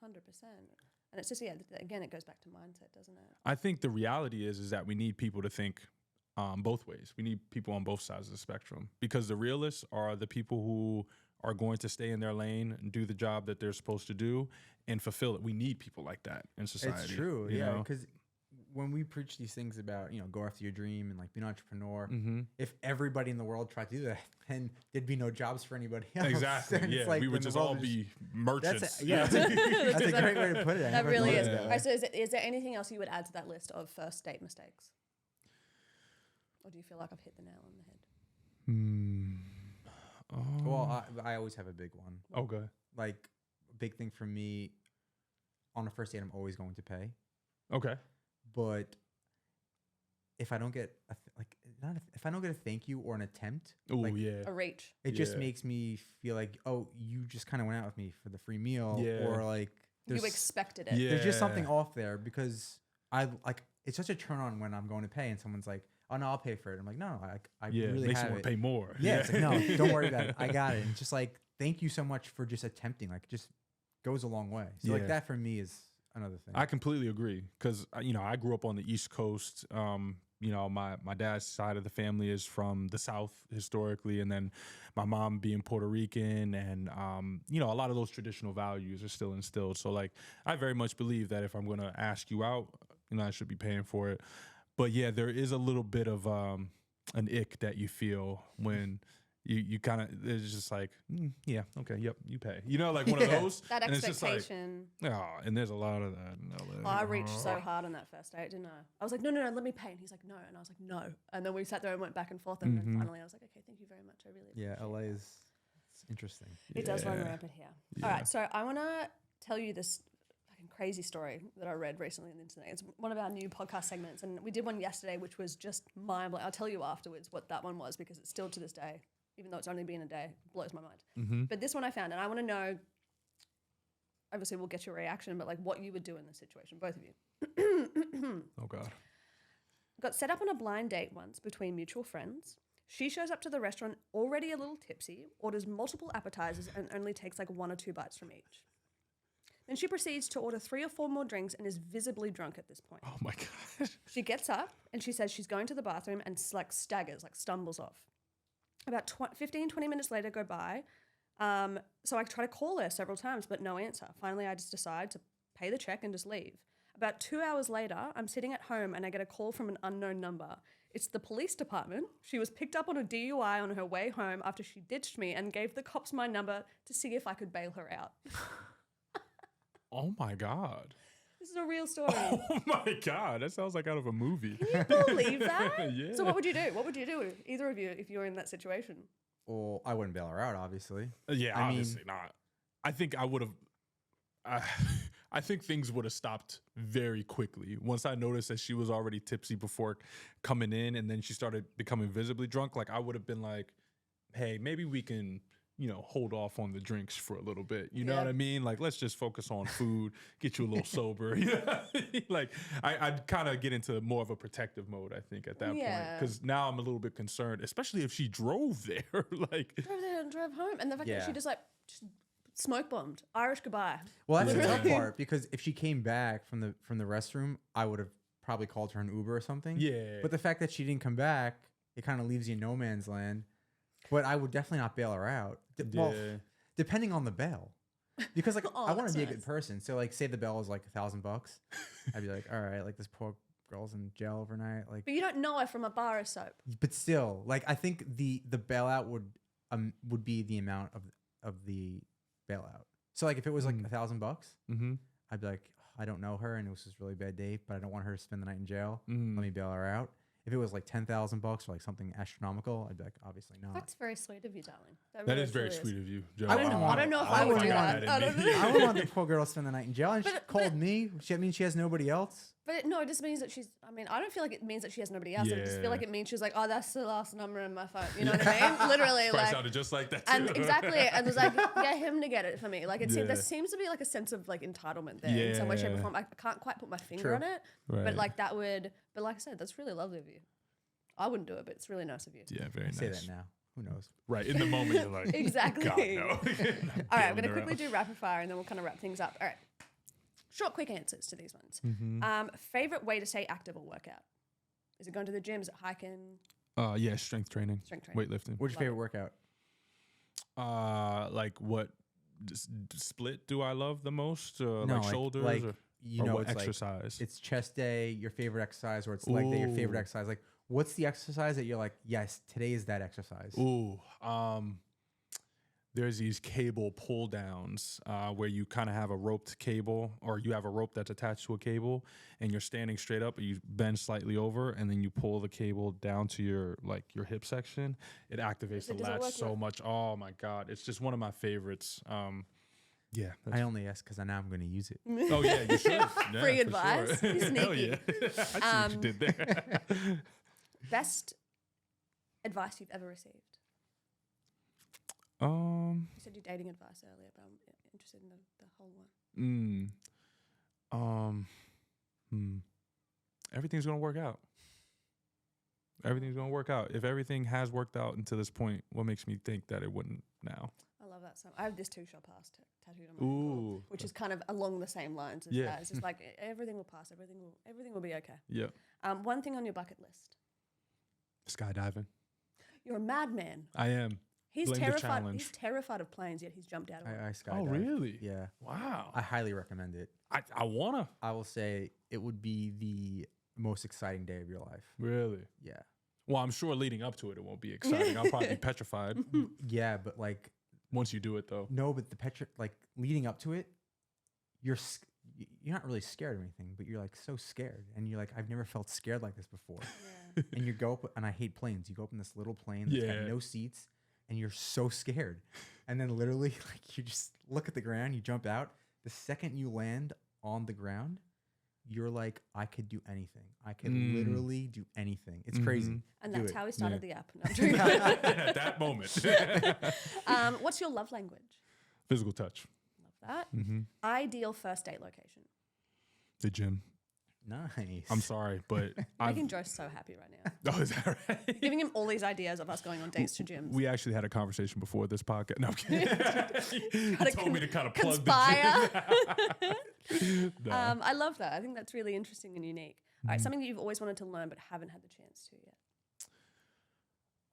Speaker 2: 100%. And it's just again, it goes back to mindset, doesn't it?
Speaker 1: I think the reality is that we need people to think both ways. We need people on both sides of the spectrum, because the realists are the people who are going to stay in their lane and do the job that they're supposed to do and fulfill it. We need people like that in society.
Speaker 3: It's true,
Speaker 1: you
Speaker 3: yeah.
Speaker 1: know?
Speaker 3: Because when we preach these things about, go after your dream and like be an entrepreneur, if everybody in the world tried to do that, then there'd be no jobs for anybody else.
Speaker 1: Exactly. Yeah,
Speaker 3: like
Speaker 1: we would just all be merchants.
Speaker 3: That's a great way to put it. I
Speaker 2: That
Speaker 3: never
Speaker 2: really
Speaker 3: thought
Speaker 2: is.
Speaker 3: of it that
Speaker 2: All
Speaker 3: way.
Speaker 2: right, so is there anything else you would add to that list of first date mistakes? Or do you feel like I've hit the nail on the head?
Speaker 3: Well, I always have a big one.
Speaker 1: Okay.
Speaker 3: Like, a big thing for me on a first date, I'm always going to pay.
Speaker 1: Okay.
Speaker 3: But if I don't get if I don't get a thank you or an attempt,
Speaker 1: Oh,
Speaker 3: like,
Speaker 1: yeah.
Speaker 2: A reach.
Speaker 3: it just
Speaker 1: Yeah.
Speaker 3: makes me feel like, oh, you just kind of went out with me for the free meal,
Speaker 1: Yeah.
Speaker 3: or like
Speaker 2: You expected it.
Speaker 1: Yeah.
Speaker 3: there's just something off there, because I like it's such a turn on when I'm going to pay and someone's like, oh no, I'll pay for it. I'm like, no, I really
Speaker 1: makes you
Speaker 3: have
Speaker 1: want
Speaker 3: it.
Speaker 1: to pay more.
Speaker 3: Yeah, it's like, no, don't worry about it. I got it. And it's just like, thank you so much for just attempting. Like, it just goes a long way. So like
Speaker 1: Yeah.
Speaker 3: that for me is another thing.
Speaker 1: I completely agree, because I grew up on the East Coast. My dad's side of the family is from the South historically, and then my mom being Puerto Rican, and a lot of those traditional values are still instilled. So like, I very much believe that if I'm going to ask you out, I should be paying for it. But yeah, there is a little bit of an ick that you feel when you kind of, it's just like, yeah, okay, yep, you pay. Like one of those.
Speaker 2: That
Speaker 1: and it's just like,
Speaker 2: expectation.
Speaker 1: and there's a lot of that in LA.
Speaker 2: Oh, I reached so hard on that first date, didn't I? I was like, no, let me pay. And he's like, no. And I was like, no. And then we sat there and went back and forth. And then finally I was like, okay, thank you very much. I really appreciate
Speaker 3: LA
Speaker 2: it.
Speaker 3: is it's interesting.
Speaker 2: It does run
Speaker 1: Yeah.
Speaker 2: rampant here.
Speaker 1: Yeah.
Speaker 2: All right, so I want to tell you this fucking crazy story that I read recently on the internet. It's one of our new podcast segments, and we did one yesterday, which was just mind-blowing. I'll tell you afterwards what that one was, because it's still to this day, even though it's only been a day, it blows my mind. But this one I found, and I want to know, obviously we'll get your reaction, but like what you would do in this situation, both of you.
Speaker 1: Oh, God.
Speaker 2: Got set up on a blind date once between mutual friends. She shows up to the restaurant already a little tipsy, orders multiple appetizers, and only takes like 1 or 2 bites from each. Then she proceeds to order 3 or 4 more drinks and is visibly drunk at this point.
Speaker 1: Oh, my God.
Speaker 2: She gets up and she says she's going to the bathroom and like staggers, like stumbles off. About 15, 20 minutes later go by. So I try to call her several times, but no answer. Finally, I just decide to pay the check and just leave. About 2 hours later, I'm sitting at home and I get a call from an unknown number. It's the police department. She was picked up on a DUI on her way home after she ditched me and gave the cops my number to see if I could bail her out.
Speaker 1: Oh, my God.
Speaker 2: This is a real story.
Speaker 1: Oh, my God. That sounds like out of a movie.
Speaker 2: Can you believe that?
Speaker 1: Yeah.
Speaker 2: So what would you do? What would you do, either of you, if you were in that situation?
Speaker 3: Well, I wouldn't bail her out, obviously.
Speaker 1: Yeah,
Speaker 3: I mean-
Speaker 1: obviously not. I think I would have. I think things would have stopped very quickly once I noticed that she was already tipsy before coming in, and then she started becoming visibly drunk. Like, I would have been like, "Hey, maybe we can hold off on the drinks for a little bit. You know
Speaker 2: Yeah.
Speaker 1: what I mean? Like, let's just focus on food, get you a little sober. You know what I mean? Like, I'd kind of get into more of a protective mode, I think, at that point.
Speaker 2: Yeah.
Speaker 1: Because now I'm a little bit concerned, especially if she drove there. Like,
Speaker 2: Drove there and drove home, and the fact that
Speaker 3: Yeah.
Speaker 2: she just smoke bombed, Irish goodbye.
Speaker 3: Well, that's the
Speaker 1: Yeah.
Speaker 3: tough part, because if she came back from the restroom, I would have probably called her an Uber or something.
Speaker 1: yeah.
Speaker 3: But the fact that she didn't come back, it kind of leaves you in no man's land. But I would definitely not bail her out. Well, depending on the bail, because like
Speaker 2: Oh,
Speaker 3: I want
Speaker 2: that's
Speaker 3: to be a
Speaker 2: nice.
Speaker 3: good person. So like, say the bail is like $1,000, I'd be like, all right, like this poor girl's in jail overnight. Like,
Speaker 2: But you don't know her from a bar of soap.
Speaker 3: but still, like I think the bailout would be the amount of the bailout. So like if it was like $1,000,
Speaker 1: Mm-hmm.
Speaker 3: I'd be like, I don't know her and it was just a really bad date, but I don't want her to spend the night in jail.
Speaker 1: Mm.
Speaker 3: Let me bail her out. If it was like $10,000 or like something astronomical, I'd be like, obviously not.
Speaker 2: That's very sweet of you, darling.
Speaker 1: That
Speaker 2: really
Speaker 1: is very
Speaker 2: truly
Speaker 1: sweet of you, Joe.
Speaker 3: I wouldn't want-
Speaker 2: I don't know if I
Speaker 3: I
Speaker 2: would
Speaker 3: wouldn't
Speaker 2: do
Speaker 3: want
Speaker 2: that.
Speaker 1: that
Speaker 2: I
Speaker 1: in
Speaker 2: don't
Speaker 1: me.
Speaker 2: know.
Speaker 3: I would want the poor girl to spend the night in jail, and she
Speaker 2: But-
Speaker 3: called me. I mean, she has nobody else.
Speaker 2: But no, it just means that she's. I mean, I don't feel like it means that she has nobody else. I just
Speaker 1: Yeah.
Speaker 2: feel like it means she was like, oh, that's the last number in my phone. You know what I mean? Literally,
Speaker 1: Probably
Speaker 2: like.
Speaker 1: sounded just like that,
Speaker 2: And
Speaker 1: too.
Speaker 2: exactly, and was like, get him to get it for me. Like it seems, there
Speaker 1: Yeah.
Speaker 2: seems to be like a sense of like entitlement there in some way, shape, or
Speaker 1: Yeah.
Speaker 2: form. I can't quite put my finger
Speaker 3: True.
Speaker 2: on it,
Speaker 1: Right.
Speaker 2: but like that would. But like I said, that's really lovely of you. I wouldn't do it, but it's really nice of you.
Speaker 1: Yeah, very
Speaker 3: I
Speaker 1: nice.
Speaker 3: say that now. Who knows?
Speaker 1: Right. In the moment, you're like,
Speaker 2: Exactly.
Speaker 1: God, no.
Speaker 2: All right, I'm going to quickly do rapid fire, and then we'll kind of wrap things up. All right, short, quick answers to these ones. Favorite way to stay active or work out? Is it going to the gym? Is it hiking?
Speaker 1: Yeah, strength training,
Speaker 2: Strength training.
Speaker 1: weightlifting.
Speaker 3: What's your favorite workout?
Speaker 1: Like what split do I love the most?
Speaker 3: No,
Speaker 1: like shoulders
Speaker 3: like,
Speaker 1: or,
Speaker 3: you
Speaker 1: or
Speaker 3: know,
Speaker 1: what
Speaker 3: it's like
Speaker 1: exercise?
Speaker 3: it's chest day, your favorite exercise, or it's leg day, your favorite
Speaker 1: Ooh.
Speaker 3: exercise. Like, what's the exercise that you're like, yes, today is that exercise?
Speaker 1: Ooh, there's these cable pull downs where you kind of have a roped cable, or you have a rope that's attached to a cable, and you're standing straight up, and you bend slightly over, and then you pull the cable down to your hip section. It activates the
Speaker 2: Does it work
Speaker 1: lats so
Speaker 2: with-
Speaker 1: much. Oh my God, it's just one of my favorites. Yeah.
Speaker 3: I only ask because I know I'm going to use it.
Speaker 1: Oh yeah, you should. Yeah,
Speaker 2: Free
Speaker 1: for
Speaker 2: advice?
Speaker 1: Sure.
Speaker 2: You
Speaker 1: Hell
Speaker 2: sneaky.
Speaker 1: yeah. I see what you did there.
Speaker 2: Best advice you've ever received? You said you're dating advice earlier, but I'm interested in the whole one.
Speaker 1: Everything's gonna work out. Everything's gonna work out. If everything has worked out until this point, what makes me think that it wouldn't now?
Speaker 2: I love that song. I have this too shall pass tattooed on my ankle,
Speaker 1: Ooh.
Speaker 2: which is kind of along the same lines as
Speaker 1: Yeah.
Speaker 2: that. It's just like everything will pass, everything will be okay.
Speaker 1: Yeah.
Speaker 2: One thing on your bucket list.
Speaker 1: Skydiving.
Speaker 2: You're a madman.
Speaker 1: I am.
Speaker 2: He's
Speaker 1: Blame the
Speaker 2: terrified.
Speaker 1: challenge.
Speaker 2: He's terrified of planes, yet he's jumped out of one.
Speaker 3: I skydive.
Speaker 1: Oh really?
Speaker 3: Yeah.
Speaker 1: Wow.
Speaker 3: I highly recommend it.
Speaker 1: I wanna.
Speaker 3: I will say it would be the most exciting day of your life.
Speaker 1: Really?
Speaker 3: Yeah.
Speaker 1: Well, I'm sure leading up to it, it won't be exciting. I'll probably be petrified
Speaker 3: Yeah, but like,
Speaker 1: once you do it, though.
Speaker 3: no, but like leading up to it, you're not really scared of anything, but you're like so scared, and you're like, I've never felt scared like this before.
Speaker 2: Yeah.
Speaker 3: And you go up, and I hate planes. You go up in this little plane that's
Speaker 1: Yeah.
Speaker 3: got no seats, and you're so scared. And then literally, like, you just look at the ground, you jump out. The second you land on the ground, you're like, I could do anything. I could literally do anything. It's crazy.
Speaker 2: And
Speaker 3: Do
Speaker 2: that's
Speaker 3: it.
Speaker 2: how he started
Speaker 1: Yeah.
Speaker 2: the app. No, I'm joking.
Speaker 1: At that moment.
Speaker 2: What's your love language?
Speaker 1: Physical touch.
Speaker 2: Love that. Ideal first date location.
Speaker 1: The gym.
Speaker 3: Nice.
Speaker 1: I'm sorry, but I've.
Speaker 2: Making Joe so happy right now.
Speaker 1: Oh, is that right?
Speaker 2: Giving him all these ideas of us going on dates to gyms.
Speaker 1: We actually had a conversation before this podcast. No, I'm kidding.
Speaker 2: Gotta
Speaker 1: He told me to kind of plug
Speaker 2: conspire.
Speaker 1: the gym. No.
Speaker 2: I love that. I think that's really interesting and unique. All right, something that you've always wanted to learn but haven't had the chance to yet.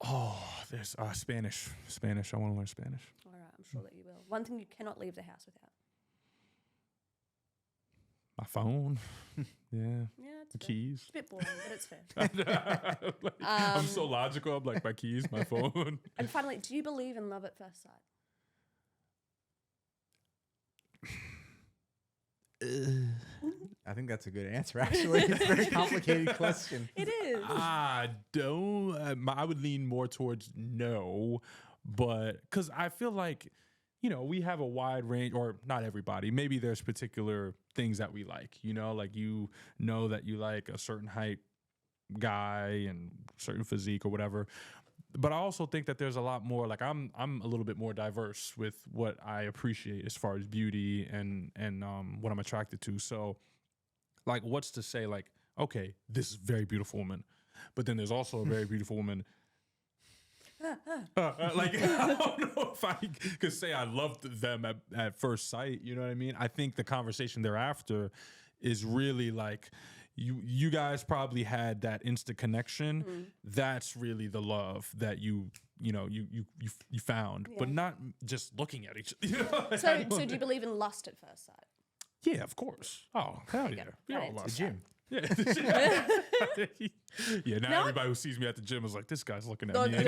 Speaker 1: Oh, there's Spanish. Spanish. I want to learn Spanish.
Speaker 2: All right, I'm sure that you will. One thing you cannot leave the house without.
Speaker 1: My phone. Yeah.
Speaker 2: Yeah, it's
Speaker 1: The
Speaker 2: fair.
Speaker 1: keys.
Speaker 2: It's a bit boring, but it's fair.
Speaker 1: Like, I'm so logical. I'm like, my keys, my phone.
Speaker 2: And finally, do you believe in love at first sight?
Speaker 3: I think that's a good answer, actually. It's a very complicated question.
Speaker 2: It is.
Speaker 1: I don't. I would lean more towards no, but because I feel like, we have a wide range, or not everybody. Maybe there's particular things that we like. Like that you like a certain height guy and certain physique or whatever. but I also think that there's a lot more. Like I'm a little bit more diverse with what I appreciate as far as beauty and what I'm attracted to. So, like, what's to say? Like, okay, this is a very beautiful woman, but then there's also a very beautiful woman. Like, I don't know if I could say I loved them at first sight. You know what I mean? I think the conversation thereafter is really like you guys probably had that instant connection. That's really the love that you found, but not just looking at each other. You know?
Speaker 2: So do you believe in lust at first sight?
Speaker 1: Yeah, of course. Oh, hell yeah. We all love
Speaker 3: The gym.
Speaker 1: Yeah. Yeah, now everybody who sees me at the gym is like, this guy's looking at me.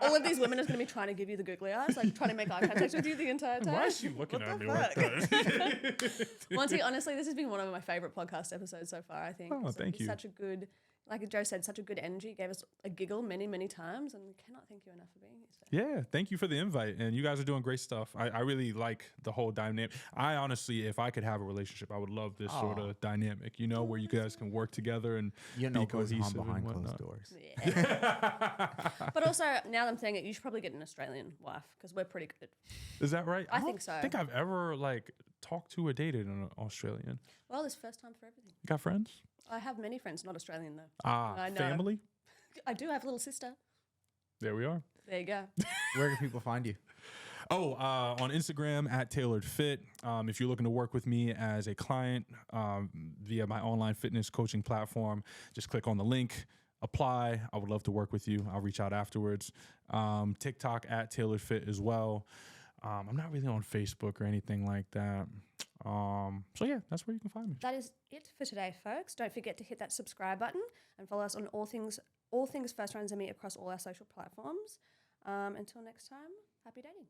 Speaker 2: All of these women are going to be trying to give you the googly eyes, like trying to make eye contact with you the entire time.
Speaker 1: Why is she looking at me like that?
Speaker 2: Monty, honestly, this has been one of my favorite podcast episodes so far, I think.
Speaker 1: Oh, thank you.
Speaker 2: Such a good, like Joe said, such a good energy. Gave us a giggle many, many times, and we cannot thank you enough for being here today.
Speaker 1: Yeah, thank you for the invite. And you guys are doing great stuff. I really like the whole dynamic. I honestly, if I could have a relationship, I would love this sort of dynamic, where you guys can work together and
Speaker 3: You know
Speaker 1: be
Speaker 3: what goes on
Speaker 1: cohesive
Speaker 3: behind
Speaker 1: and
Speaker 3: closed
Speaker 1: whatnot.
Speaker 3: doors.
Speaker 2: Yeah. But also, now that I'm saying it, you should probably get an Australian wife because we're pretty good.
Speaker 1: Is that right?
Speaker 2: I think so.
Speaker 1: I think I've ever talked to or dated an Australian.
Speaker 2: Well, it's first time for everything.
Speaker 1: You got friends?
Speaker 2: I have many friends, not Australian though.
Speaker 1: Ah,
Speaker 2: I know.
Speaker 1: family?
Speaker 2: I do have a little sister.
Speaker 1: There we are.
Speaker 2: There you go.
Speaker 3: Where can people find you?
Speaker 1: Oh, on Instagram at Tailored Fit. If you're looking to work with me as a client via my online fitness coaching platform, just click on the link, apply. I would love to work with you. I'll reach out afterwards. TikTok at Tailored Fit as well. I'm not really on Facebook or anything like that. So yeah, that's where you can find me.
Speaker 2: That is it for today, folks. Don't forget to hit that subscribe button and follow us on all things First Round Zemi across all our social platforms. Until next time, happy dating.